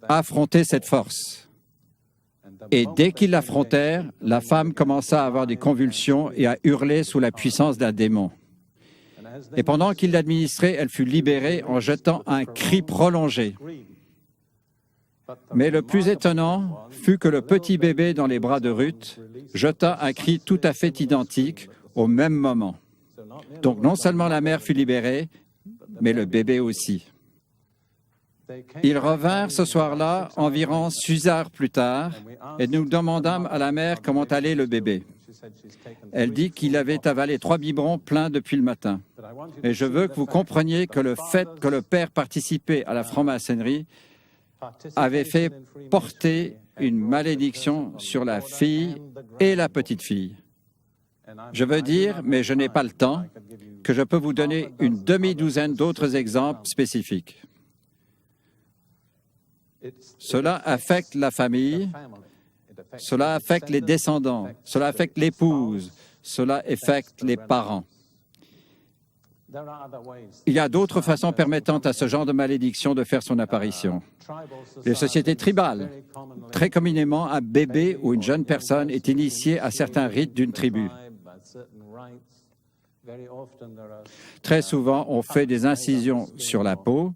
Affrontez cette force. Et dès qu'ils l'affrontèrent, la femme commença à avoir des convulsions et à hurler sous la puissance d'un démon. Et pendant qu'il l'administrait, elle fut libérée en jetant un cri prolongé. Mais le plus étonnant fut que le petit bébé dans les bras de Ruth jeta un cri tout à fait identique au même moment. Donc non seulement la mère fut libérée, mais le bébé aussi. Ils revinrent ce soir-là, environ 6 heures plus tard, et nous demandâmes à la mère comment allait le bébé. Elle dit qu'il avait avalé 3 biberons pleins depuis le matin. Et je veux que vous compreniez que le fait que le père participait à la franc-maçonnerie avait fait porter une malédiction sur la fille et la petite-fille. Je veux dire, mais je n'ai pas le temps, que je peux vous donner une demi-douzaine d'autres exemples spécifiques. Cela affecte la famille, cela affecte les descendants, cela affecte l'épouse, cela affecte les parents. Il y a d'autres façons permettant à ce genre de malédiction de faire son apparition. Les sociétés tribales, très communément, un bébé ou une jeune personne est initié à certains rites d'une tribu. Très souvent, on fait des incisions sur la peau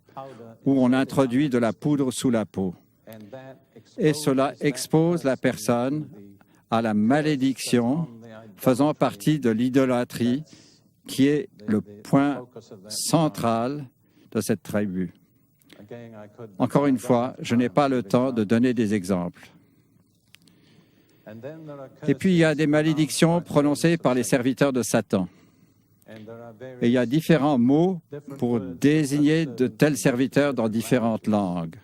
ou on introduit de la poudre sous la peau. Et cela expose la personne à la malédiction faisant partie de l'idolâtrie qui est le point central de cette tribu. Encore une fois, je n'ai pas le temps de donner des exemples. Et puis, il y a des malédictions prononcées par les serviteurs de Satan. Et il y a différents mots pour désigner de tels serviteurs dans différentes langues.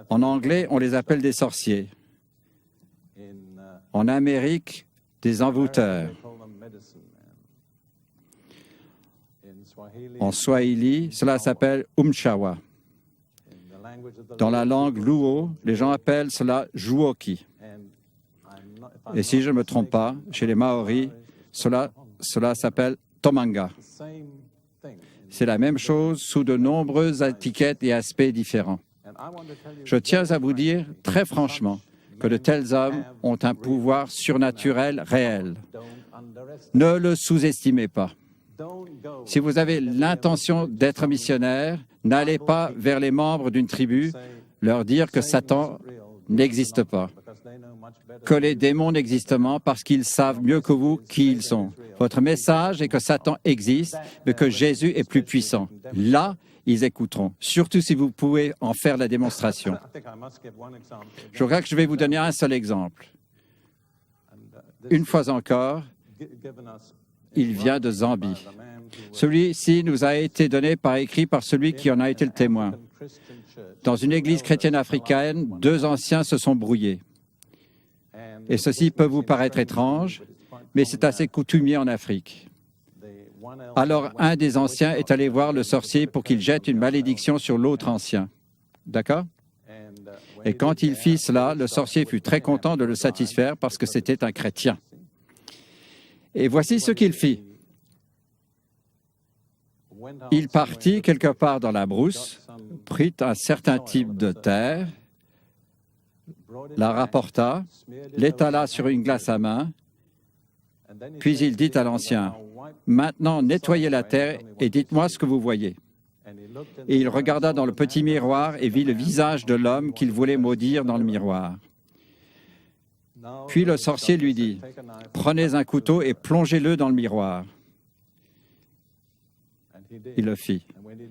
En anglais, on les appelle des sorciers. En Amérique, des envoûteurs. En Swahili, cela s'appelle umchawa. Dans la langue luo, les gens appellent cela juoki. Et si je ne me trompe pas, chez les Maoris, cela s'appelle tomanga. C'est la même chose sous de nombreuses étiquettes et aspects différents. Je tiens à vous dire très franchement que de tels hommes ont un pouvoir surnaturel réel. Ne le sous-estimez pas. Si vous avez l'intention d'être missionnaire, n'allez pas vers les membres d'une tribu leur dire que Satan n'existe pas, que les démons n'existent pas parce qu'ils savent mieux que vous qui ils sont. Votre message est que Satan existe, mais que Jésus est plus puissant. Là, ils écouteront, surtout si vous pouvez en faire la démonstration. Je crois que je vais vous donner un seul exemple. Une fois encore, il vient de Zambie. Celui-ci nous a été donné par écrit par celui qui en a été le témoin. Dans une église chrétienne africaine, 2 anciens se sont brouillés. Et ceci peut vous paraître étrange, mais c'est assez coutumier en Afrique. Alors, un des anciens est allé voir le sorcier pour qu'il jette une malédiction sur l'autre ancien. D'accord? Et quand il fit cela, le sorcier fut très content de le satisfaire parce que c'était un chrétien. Et voici ce qu'il fit. Il partit quelque part dans la brousse, prit un certain type de terre, la rapporta, l'étala sur une glace à main, puis il dit à l'ancien, « Maintenant, nettoyez la terre et dites-moi ce que vous voyez. » Et il regarda dans le petit miroir et vit le visage de l'homme qu'il voulait maudire dans le miroir. Puis le sorcier lui dit, « Prenez un couteau et plongez-le dans le miroir. » Il le fit.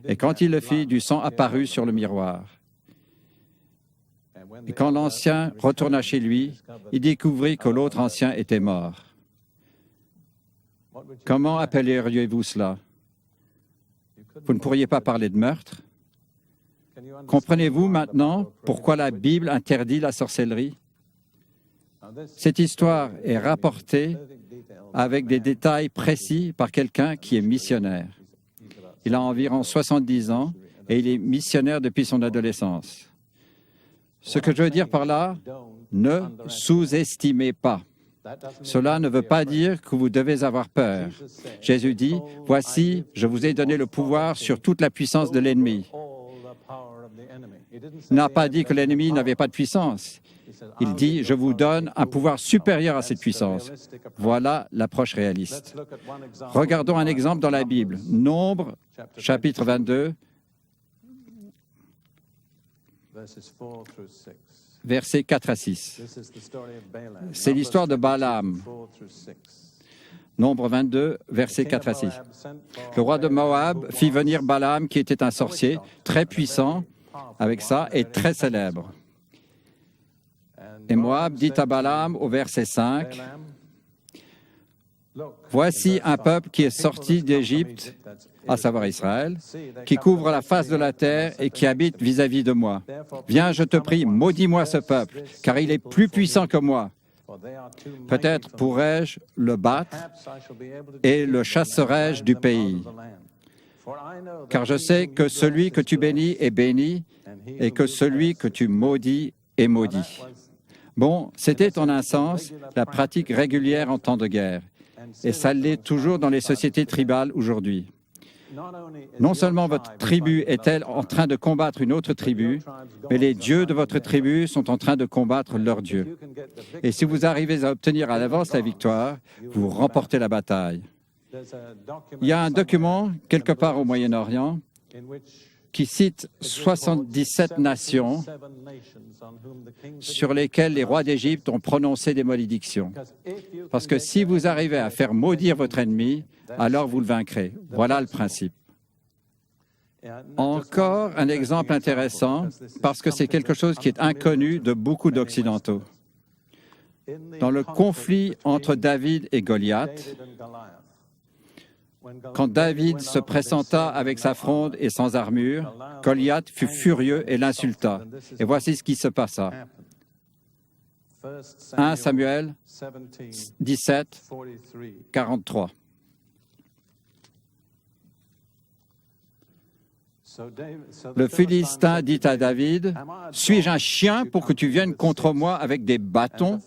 Et quand il le fit, du sang apparut sur le miroir. Et quand l'ancien retourna chez lui, il découvrit que l'autre ancien était mort. Comment appelleriez-vous cela? Vous ne pourriez pas parler de meurtre? Comprenez-vous maintenant pourquoi la Bible interdit la sorcellerie? Cette histoire est rapportée avec des détails précis par quelqu'un qui est missionnaire. Il a environ 70 ans et il est missionnaire depuis son adolescence. Ce que je veux dire par là, ne sous-estimez pas. Cela ne veut pas dire que vous devez avoir peur. Jésus dit, « Voici, je vous ai donné le pouvoir sur toute la puissance de l'ennemi. » Il n'a pas dit que l'ennemi n'avait pas de puissance. Il dit, « Je vous donne un pouvoir supérieur à cette puissance. » Voilà l'approche réaliste. Regardons un exemple dans la Bible. Nombre, chapitre 22, versets 4 à 6. C'est l'histoire de Balaam. Nombre 22, versets 4 à 6. Le roi de Moab fit venir Balaam, qui était un sorcier, très puissant, avec ça, et très célèbre. Et Moab dit à Balaam, au verset 5, « Voici un peuple qui est sorti d'Égypte, à savoir Israël, qui couvre la face de la terre et qui habite vis-à-vis de moi. Viens, je te prie, maudis-moi ce peuple, car il est plus puissant que moi. Peut-être pourrais-je le battre et le chasserai-je du pays. Car je sais que celui que tu bénis est béni et que celui que tu maudis est maudit. » Bon, c'était en un sens la pratique régulière en temps de guerre. et ça l'est toujours dans les sociétés tribales aujourd'hui. Non seulement votre tribu est-elle en train de combattre une autre tribu, mais les dieux de votre tribu sont en train de combattre leurs dieux. Et si vous arrivez à obtenir à l'avance la victoire, vous remportez la bataille. Il y a un document, quelque part au Moyen-Orient, qui cite 77 nations sur lesquelles les rois d'Égypte ont prononcé des malédictions. Parce que si vous arrivez à faire maudire votre ennemi, alors vous le vaincrez. Voilà le principe. Encore un exemple intéressant, parce que c'est quelque chose qui est inconnu de beaucoup d'Occidentaux. Dans le conflit entre David et Goliath, quand David se présenta avec sa fronde et sans armure, Goliath fut furieux et l'insulta. Et voici ce qui se passa. 1 Samuel 17, 43. Le Philistin dit à David, « Suis-je un chien pour que tu viennes contre moi avec des bâtons ?»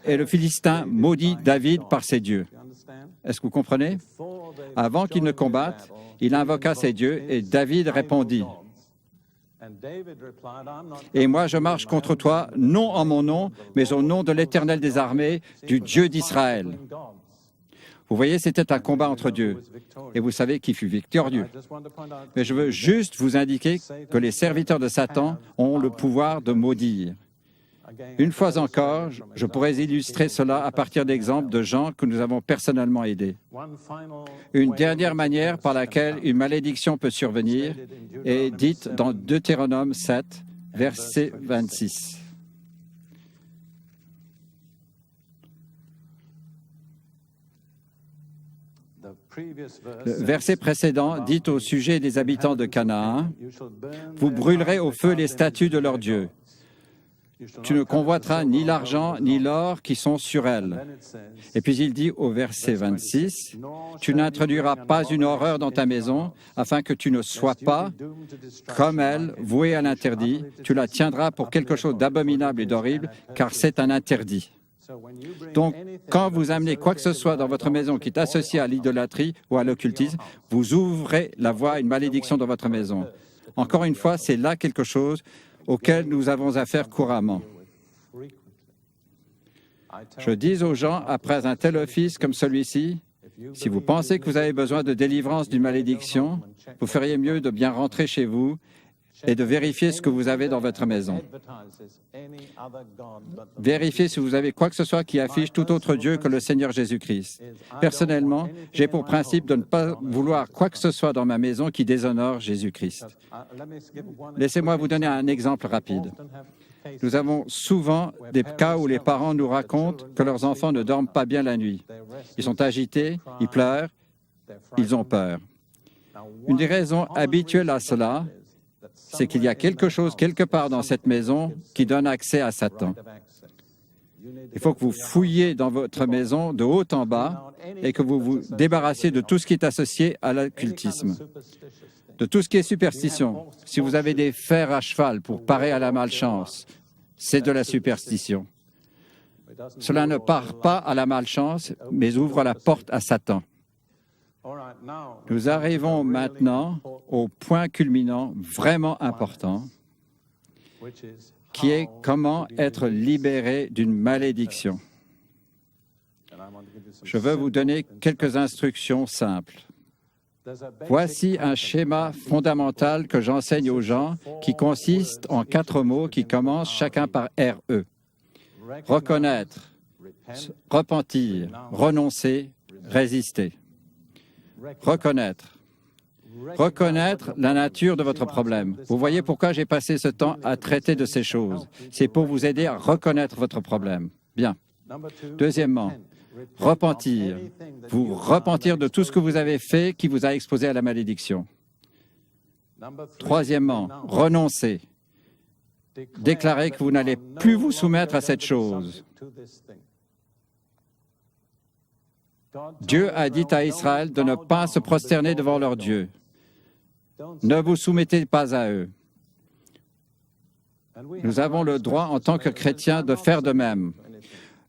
Et le Philistin maudit David par ses dieux. Est-ce que vous comprenez? Avant qu'il ne combatte, il invoqua ses dieux et David répondit, « Et moi je marche contre toi, non en mon nom, mais au nom de l'Éternel des armées, du Dieu d'Israël. » Vous voyez, c'était un combat entre dieux. Et vous savez qui fut victorieux. Mais je veux juste vous indiquer que les serviteurs de Satan ont le pouvoir de maudire. Une fois encore, je pourrais illustrer cela à partir d'exemples de gens que nous avons personnellement aidés. Une dernière manière par laquelle une malédiction peut survenir est dite dans Deutéronome 7, verset 26. Le verset précédent dit au sujet des habitants de Canaan, « Vous brûlerez au feu les statues de leurs dieux. Tu ne convoiteras ni l'argent ni l'or qui sont sur elles. » Et puis il dit au verset 26, « Tu n'introduiras pas une horreur dans ta maison, afin que tu ne sois pas, comme elle, vouée à l'interdit. Tu la tiendras pour quelque chose d'abominable et d'horrible, car c'est un interdit. » Donc, quand vous amenez quoi que ce soit dans votre maison qui est associé à l'idolâtrie ou à l'occultisme, vous ouvrez la voie à une malédiction dans votre maison. Encore une fois, c'est là quelque chose auquel nous avons affaire couramment. Je dis aux gens, après un tel office comme celui-ci, si vous pensez que vous avez besoin de délivrance d'une malédiction, vous feriez mieux de bien rentrer chez vous et de vérifier ce que vous avez dans votre maison. Vérifiez si vous avez quoi que ce soit qui affiche tout autre Dieu que le Seigneur Jésus-Christ. Personnellement, j'ai pour principe de ne pas vouloir quoi que ce soit dans ma maison qui déshonore Jésus-Christ. Laissez-moi vous donner un exemple rapide. Nous avons souvent des cas où les parents nous racontent que leurs enfants ne dorment pas bien la nuit. Ils sont agités, ils pleurent, ils ont peur. Une des raisons habituelles à cela, c'est qu'il y a quelque chose quelque part dans cette maison qui donne accès à Satan. Il faut que vous fouilliez dans votre maison de haut en bas et que vous vous débarrassiez de tout ce qui est associé à l'occultisme, de tout ce qui est superstition. Si vous avez des fers à cheval pour parer à la malchance, c'est de la superstition. Cela ne part pas à la malchance, mais ouvre la porte à Satan. Nous arrivons maintenant au point culminant vraiment important, qui est comment être libéré d'une malédiction. Je veux vous donner quelques instructions simples. Voici un schéma fondamental que j'enseigne aux gens qui consiste en 4 mots qui commencent chacun par RE. Reconnaître, repentir, renoncer, résister. Reconnaître. Reconnaître la nature de votre problème. Vous voyez pourquoi j'ai passé ce temps à traiter de ces choses. C'est pour vous aider à reconnaître votre problème. Bien. Deuxièmement, repentir. Vous repentir de tout ce que vous avez fait qui vous a exposé à la malédiction. Troisièmement, renoncer. Déclarer que vous n'allez plus vous soumettre à cette chose. Dieu a dit à Israël de ne pas se prosterner devant leur Dieu. Ne vous soumettez pas à eux. Nous avons le droit en tant que chrétiens de faire de même.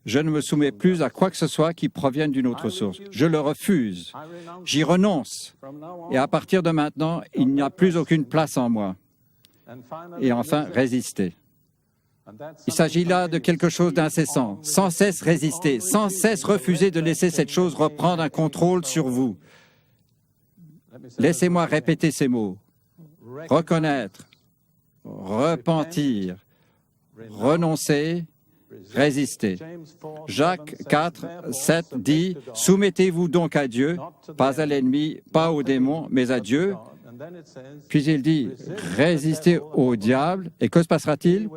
Je ne me soumets plus à quoi que ce soit qui provienne d'une autre source. Je le refuse. J'y renonce. Et à partir de maintenant, il n'y a plus aucune place en moi. Et enfin, résister. Il s'agit là de quelque chose d'incessant. Sans cesse résister, sans cesse refuser de laisser cette chose reprendre un contrôle sur vous. Laissez-moi répéter ces mots. Reconnaître, repentir, renoncer, résister. Jacques 4, 7 dit « Soumettez-vous donc à Dieu, pas à l'ennemi, pas au démon, mais à Dieu. » Puis il dit « Résistez au diable. » Et que se passera-t-il?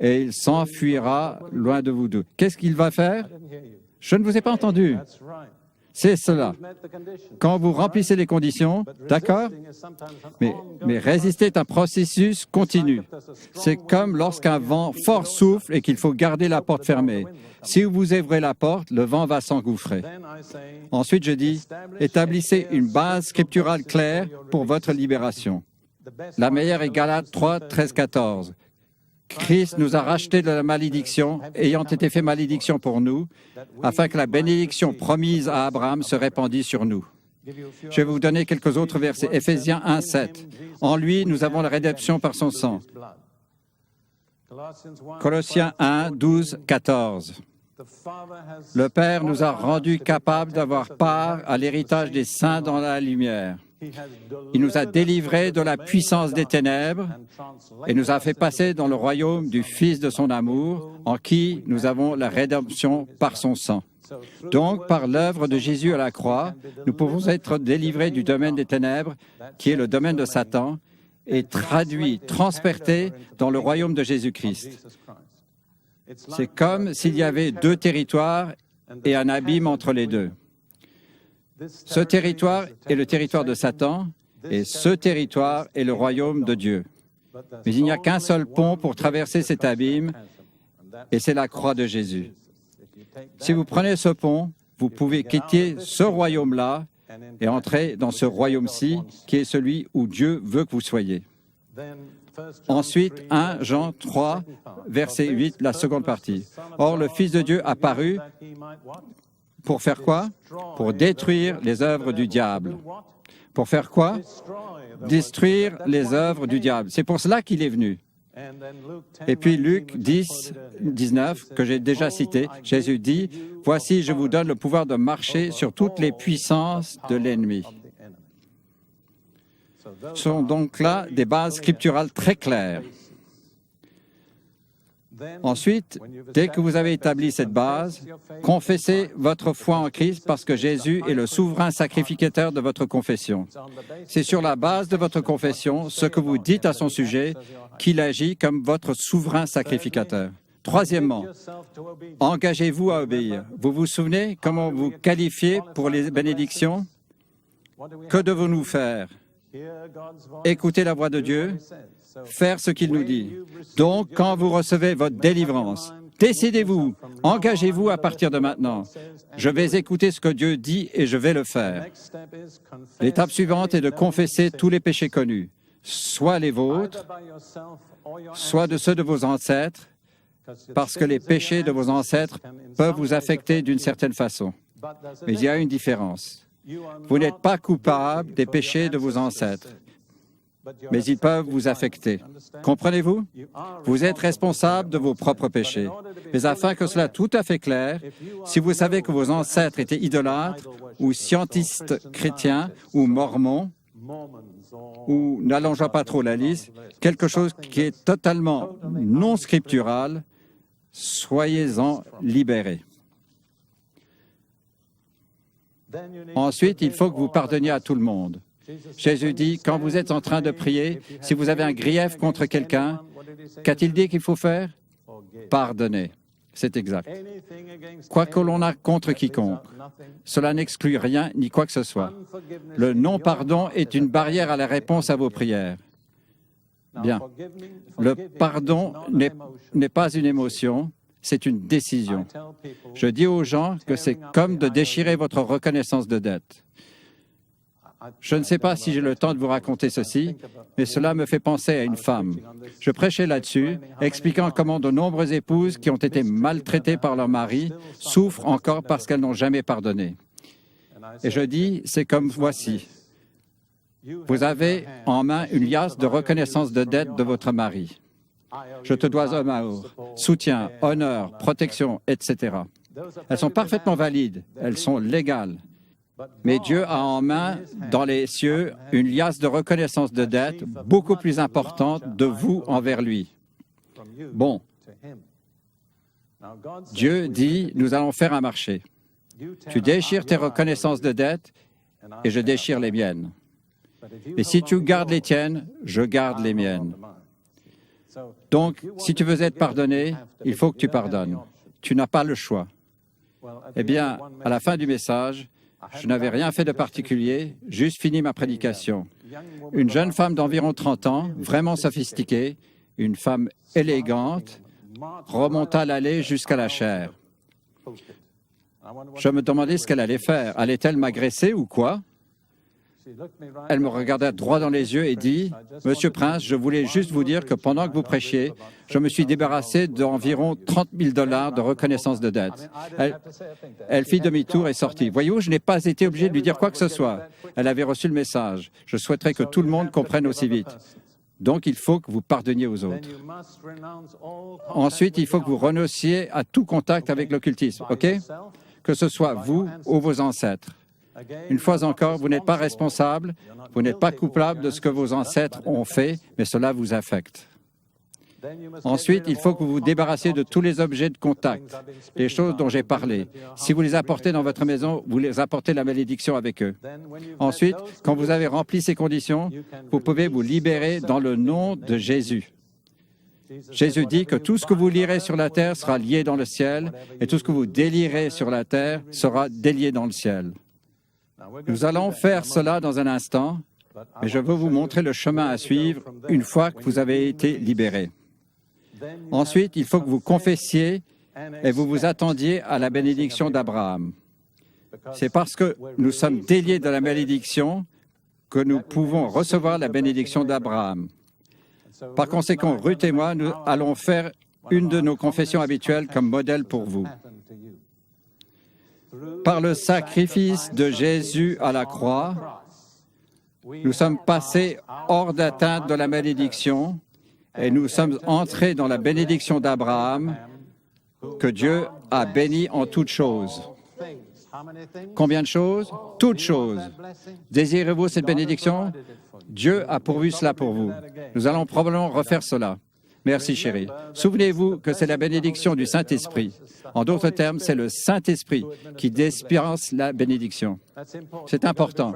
Et il s'enfuira loin de vous deux. Qu'est-ce qu'il va faire? Je ne vous ai pas entendu. C'est cela. Quand vous remplissez les conditions, d'accord? Mais résister est un processus continu. C'est comme lorsqu'un vent fort souffle et qu'il faut garder la porte fermée. Si vous ouvrez la porte, le vent va s'engouffrer. Ensuite, je dis, établissez une base scripturale claire pour votre libération. La meilleure est Galates 3, 13, 14. Christ nous a rachetés de la malédiction, ayant été fait malédiction pour nous, afin que la bénédiction promise à Abraham se répandît sur nous. Je vais vous donner quelques autres versets. Éphésiens 1, 7. En lui, nous avons la rédemption par son sang. Colossiens 1, 12, 14. Le Père nous a rendus capables d'avoir part à l'héritage des saints dans la lumière. Il nous a délivrés de la puissance des ténèbres et nous a fait passer dans le royaume du Fils de son amour, en qui nous avons la rédemption par son sang. Donc, par l'œuvre de Jésus à la croix, nous pouvons être délivrés du domaine des ténèbres, qui est le domaine de Satan, et traduits, transpertés dans le royaume de Jésus-Christ. C'est comme s'il y avait deux territoires et un abîme entre les deux. Ce territoire est le territoire de Satan et ce territoire est le royaume de Dieu. Mais il n'y a qu'un seul pont pour traverser cet abîme et c'est la croix de Jésus. Si vous prenez ce pont, vous pouvez quitter ce royaume-là et entrer dans ce royaume-ci qui est celui où Dieu veut que vous soyez. Ensuite, 1 Jean 3, verset 8, la seconde partie. Or, le Fils de Dieu a paru pour faire quoi? Pour détruire les œuvres du diable. Pour faire quoi? Détruire les œuvres du diable. C'est pour cela qu'il est venu. Et puis Luc 10, 19, que j'ai déjà cité, Jésus dit, « Voici, je vous donne le pouvoir de marcher sur toutes les puissances de l'ennemi. » Ce sont donc là des bases scripturales très claires. Ensuite, dès que vous avez établi cette base, confessez votre foi en Christ parce que Jésus est le souverain sacrificateur de votre confession. C'est sur la base de votre confession, ce que vous dites à son sujet, qu'il agit comme votre souverain sacrificateur. Troisièmement, engagez-vous à obéir. Vous vous souvenez comment vous qualifiez pour les bénédictions? Que devons-nous faire? Écoutez la voix de Dieu, faire ce qu'il nous dit. Donc, quand vous recevez votre délivrance, décidez-vous, engagez-vous à partir de maintenant. Je vais écouter ce que Dieu dit et je vais le faire. L'étape suivante est de confesser tous les péchés connus, soit les vôtres, soit de ceux de vos ancêtres, parce que les péchés de vos ancêtres peuvent vous affecter d'une certaine façon. Mais il y a une différence. Vous n'êtes pas coupable des péchés de vos ancêtres, mais ils peuvent vous affecter. Comprenez-vous? Vous êtes responsable de vos propres péchés. Mais afin que cela soit tout à fait clair, si vous savez que vos ancêtres étaient idolâtres ou scientistes chrétiens ou mormons, ou n'allongeons pas trop la liste, quelque chose qui est totalement non scriptural, soyez-en libérés. Ensuite, il faut que vous pardonniez à tout le monde. Jésus dit, quand vous êtes en train de prier, si vous avez un grief contre quelqu'un, qu'a-t-il dit qu'il faut faire? Pardonner. C'est exact. Quoi que l'on a contre quiconque, cela n'exclut rien ni quoi que ce soit. Le non-pardon est une barrière à la réponse à vos prières. Bien. Le pardon n'est pas une émotion, c'est une décision. Je dis aux gens que c'est comme de déchirer votre reconnaissance de dette. Je ne sais pas si j'ai le temps de vous raconter ceci, mais cela me fait penser à une femme. Je prêchais là-dessus, expliquant comment de nombreuses épouses qui ont été maltraitées par leur mari souffrent encore parce qu'elles n'ont jamais pardonné. Et je dis, c'est comme voici. Vous avez en main une liasse de reconnaissance de dette de votre mari. Je te dois amour, soutien, honneur, protection, etc. Elles sont parfaitement valides, elles sont légales. Mais Dieu a en main, dans les cieux, une liasse de reconnaissance de dette beaucoup plus importante de vous envers lui. Bon, Dieu dit, nous allons faire un marché. Tu déchires tes reconnaissances de dette et je déchire les miennes. Et si tu gardes les tiennes, je garde les miennes. Donc, si tu veux être pardonné, il faut que tu pardonnes. Tu n'as pas le choix. Eh bien, à la fin du message, je n'avais rien fait de particulier, juste fini ma prédication. Une jeune femme d'environ 30 ans, vraiment sophistiquée, une femme élégante, remonta l'allée jusqu'à la chaire. Je me demandais ce qu'elle allait faire. Allait-elle m'agresser ou quoi? Elle me regarda droit dans les yeux et dit, « Monsieur Prince, je voulais juste vous dire que pendant que vous prêchiez, je me suis débarrassé d'environ 30 000 $ de reconnaissance de dette. » Elle fit demi-tour et sortit. Voyez-vous, je n'ai pas été obligé de lui dire quoi que ce soit. Elle avait reçu le message. Je souhaiterais que tout le monde comprenne aussi vite. Donc, il faut que vous pardonniez aux autres. Ensuite, il faut que vous renonciez à tout contact avec l'occultisme, OK? Que ce soit vous ou vos ancêtres. Une fois encore, vous n'êtes pas responsable, vous n'êtes pas coupable de ce que vos ancêtres ont fait, mais cela vous affecte. Ensuite, il faut que vous vous débarrassiez de tous les objets de contact, les choses dont j'ai parlé. Si vous les apportez dans votre maison, vous les apportez la malédiction avec eux. Ensuite, quand vous avez rempli ces conditions, vous pouvez vous libérer dans le nom de Jésus. Jésus dit que tout ce que vous lierez sur la terre sera lié dans le ciel, et tout ce que vous délierez sur la terre sera délié dans le ciel. Nous allons faire cela dans un instant, mais je veux vous montrer le chemin à suivre une fois que vous avez été libérés. Ensuite, il faut que vous confessiez et vous vous attendiez à la bénédiction d'Abraham. C'est parce que nous sommes déliés de la malédiction que nous pouvons recevoir la bénédiction d'Abraham. Par conséquent, Ruth et moi, nous allons faire une de nos confessions habituelles comme modèle pour vous. Par le sacrifice de Jésus à la croix, nous sommes passés hors d'atteinte de la malédiction et nous sommes entrés dans la bénédiction d'Abraham que Dieu a béni en toutes choses. Combien de choses? Toutes choses. Désirez-vous cette bénédiction? Dieu a pourvu cela pour vous. Nous allons probablement refaire cela. Merci, chérie. Souvenez-vous que c'est la bénédiction du Saint-Esprit. En d'autres termes, c'est le Saint-Esprit qui dispense la bénédiction. C'est important.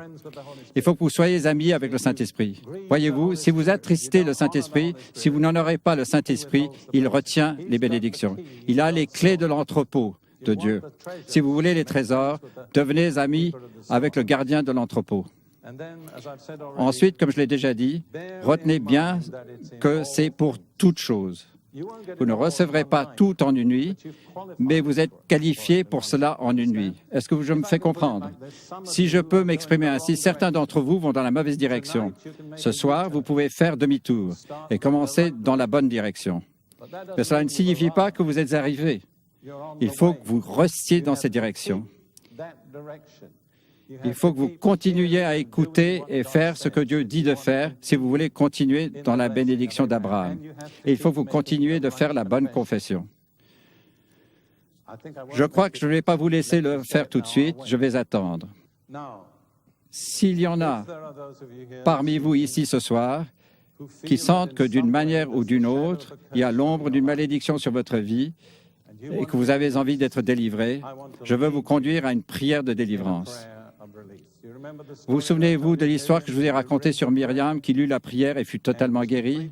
Il faut que vous soyez amis avec le Saint-Esprit. Voyez-vous, si vous attristez le Saint-Esprit, si vous n'en aurez pas le Saint-Esprit, il retient les bénédictions. Il a les clés de l'entrepôt de Dieu. Si vous voulez les trésors, devenez amis avec le gardien de l'entrepôt. Ensuite, comme je l'ai déjà dit, retenez bien que c'est pour toute chose. Vous ne recevrez pas tout en une nuit, mais vous êtes qualifié pour cela en une nuit. Est-ce que je me fais comprendre? Si je peux m'exprimer ainsi, certains d'entre vous vont dans la mauvaise direction. Ce soir, vous pouvez faire demi-tour et commencer dans la bonne direction. Mais cela ne signifie pas que vous êtes arrivé. Il faut que vous restiez dans cette direction. Il faut que vous continuiez à écouter et faire ce que Dieu dit de faire si vous voulez continuer dans la bénédiction d'Abraham. Et il faut que vous continuiez de faire la bonne confession. Je crois que je ne vais pas vous laisser le faire tout de suite, je vais attendre. S'il y en a parmi vous ici ce soir qui sentent que d'une manière ou d'une autre, il y a l'ombre d'une malédiction sur votre vie et que vous avez envie d'être délivré, je veux vous conduire à une prière de délivrance. Vous souvenez-vous de l'histoire que je vous ai racontée sur Myriam qui lut la prière et fut totalement guérie?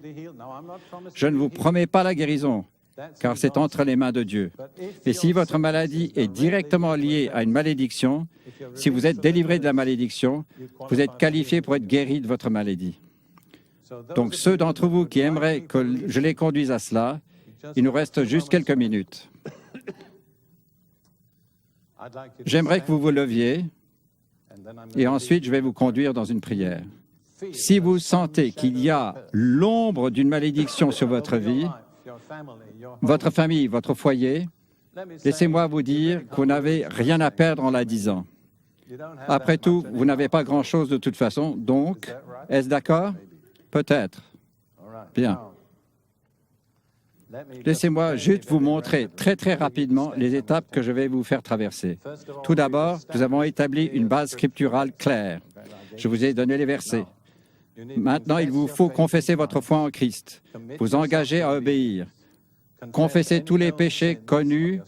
Je ne vous promets pas la guérison, car c'est entre les mains de Dieu. Mais si votre maladie est directement liée à une malédiction, si vous êtes délivré de la malédiction, vous êtes qualifié pour être guéri de votre maladie. Donc ceux d'entre vous qui aimeraient que je les conduise à cela, il nous reste juste quelques minutes. J'aimerais que vous vous leviez Et ensuite, je vais vous conduire dans une prière. Si vous sentez qu'il y a l'ombre d'une malédiction sur votre vie, votre famille, votre foyer, laissez-moi vous dire que vous n'avez rien à perdre en la disant. Après tout, vous n'avez pas grand-chose de toute façon, donc, est-ce d'accord? Peut-être. Bien. Laissez-moi juste vous montrer très rapidement les étapes que je vais vous faire traverser. Tout d'abord, nous avons établi une base scripturale claire. Je vous ai donné les versets. Maintenant, il vous faut confesser votre foi en Christ, vous engager à obéir, confesser tous les péchés connus,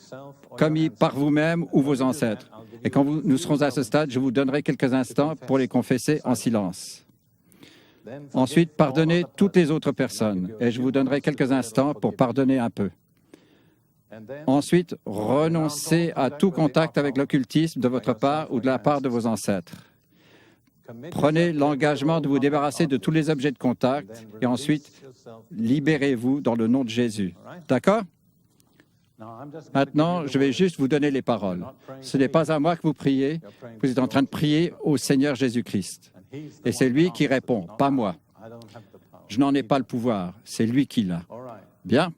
commis par vous-même ou vos ancêtres. Et quand nous serons à ce stade, je vous donnerai quelques instants pour les confesser en silence. Ensuite, pardonnez toutes les autres personnes, et je vous donnerai quelques instants pour pardonner un peu. Ensuite, renoncez à tout contact avec l'occultisme de votre part ou de la part de vos ancêtres. Prenez l'engagement de vous débarrasser de tous les objets de contact et ensuite, libérez-vous dans le nom de Jésus. D'accord? Maintenant, je vais juste vous donner les paroles. Ce n'est pas à moi que vous priez, vous êtes en train de prier au Seigneur Jésus-Christ. Et c'est lui qui répond, pas moi. Je n'en ai pas le pouvoir, c'est lui qui l'a. Bien?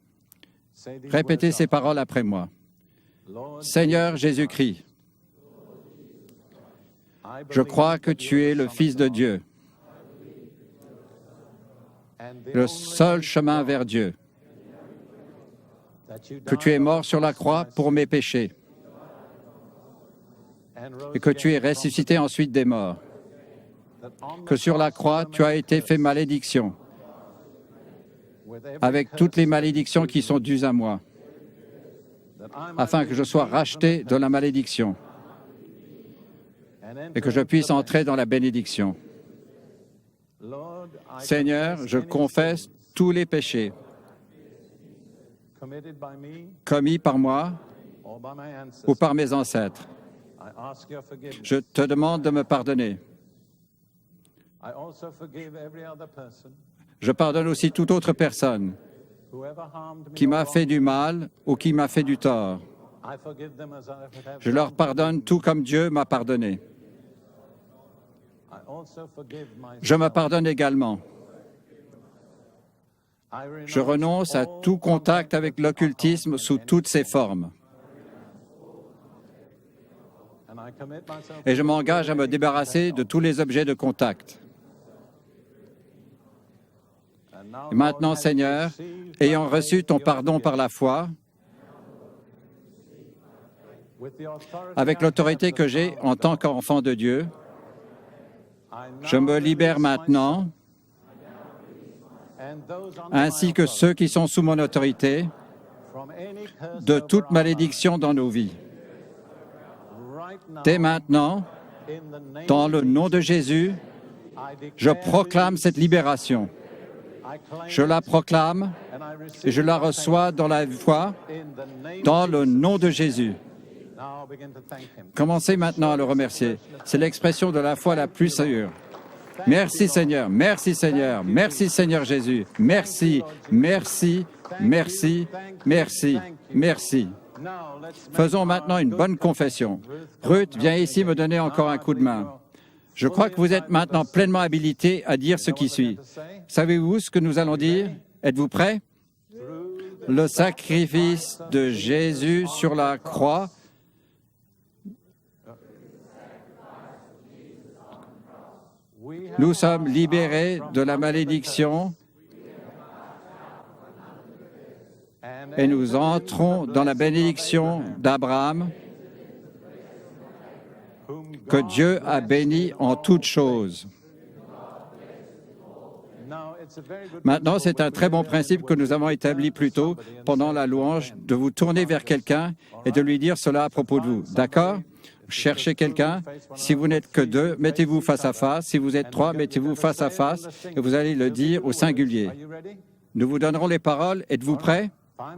Répétez ces paroles après moi. Seigneur Jésus-Christ, je crois que tu es le Fils de Dieu, le seul chemin vers Dieu, que tu es mort sur la croix pour mes péchés et que tu es ressuscité ensuite des morts, que sur la croix tu as été fait malédiction, avec toutes les malédictions qui sont dues à moi, afin que je sois racheté de la malédiction et que je puisse entrer dans la bénédiction. Seigneur, je confesse tous les péchés commis par moi ou par mes ancêtres. Je te demande de me pardonner. Je pardonne aussi toute autre personne qui m'a fait du mal ou qui m'a fait du tort. Je leur pardonne tout comme Dieu m'a pardonné. Je me pardonne également. Je renonce à tout contact avec l'occultisme sous toutes ses formes. Et je m'engage à me débarrasser de tous les objets de contact. Et maintenant, Seigneur, ayant reçu ton pardon par la foi, avec l'autorité que j'ai en tant qu'enfant de Dieu, je me libère maintenant, ainsi que ceux qui sont sous mon autorité, de toute malédiction dans nos vies. Dès maintenant, dans le nom de Jésus, je proclame cette libération. Je la proclame et je la reçois dans la foi, dans le nom de Jésus. Commencez maintenant à le remercier. C'est l'expression de la foi la plus sûre. Merci Seigneur, merci Seigneur, merci Seigneur Jésus. Merci, merci, merci, merci, merci. Faisons maintenant une bonne confession. Ruth, viens ici me donner encore un coup de main. Je crois que vous êtes maintenant pleinement habilité à dire ce qui suit. Savez-vous ce que nous allons dire? Êtes-vous prêts? Le sacrifice de Jésus sur la croix nous sommes libérés de la malédiction et nous entrons dans la bénédiction d'Abraham que Dieu a béni en toutes choses. Maintenant, c'est un très bon principe que nous avons établi plus tôt pendant la louange, de vous tourner vers quelqu'un et de lui dire cela à propos de vous. D'accord? Cherchez quelqu'un. Si vous n'êtes que deux, mettez-vous face à face. Si vous êtes trois, mettez-vous face à face et vous allez le dire au singulier. Nous vous donnerons les paroles. Êtes-vous prêts?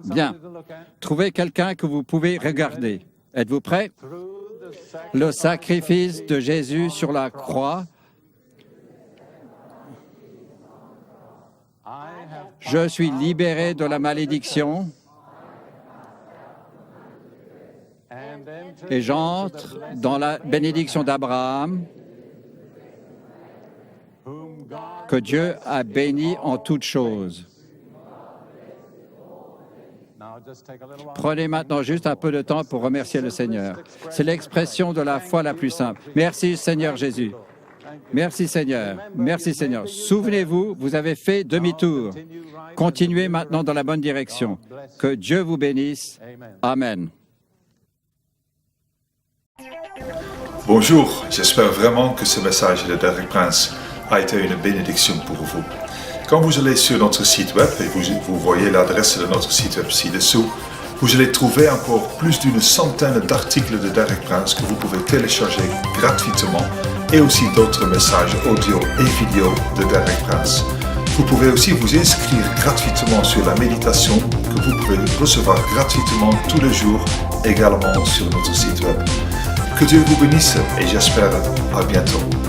Bien. Trouvez quelqu'un que vous pouvez regarder. Êtes-vous prêts? Le sacrifice de Jésus sur la croix, je suis libéré de la malédiction et j'entre dans la bénédiction d'Abraham que Dieu a béni en toutes choses. Prenez maintenant juste un peu de temps pour remercier le Seigneur. C'est l'expression de la foi la plus simple. Merci Seigneur Jésus. Merci Seigneur. Merci Seigneur. Souvenez-vous, vous avez fait demi-tour. Continuez maintenant dans la bonne direction. Que Dieu vous bénisse. Amen. Bonjour, j'espère vraiment que ce message de Derek Prince a été une bénédiction pour vous. Quand vous allez sur notre site web et vous voyez l'adresse de notre site web ci-dessous, vous allez trouver encore plus d'une centaine d'articles de Derek Prince que vous pouvez télécharger gratuitement et aussi d'autres messages audio et vidéo de Derek Prince. Vous pouvez aussi vous inscrire gratuitement sur la méditation que vous pouvez recevoir gratuitement tous les jours également sur notre site web. Que Dieu vous bénisse et j'espère à bientôt.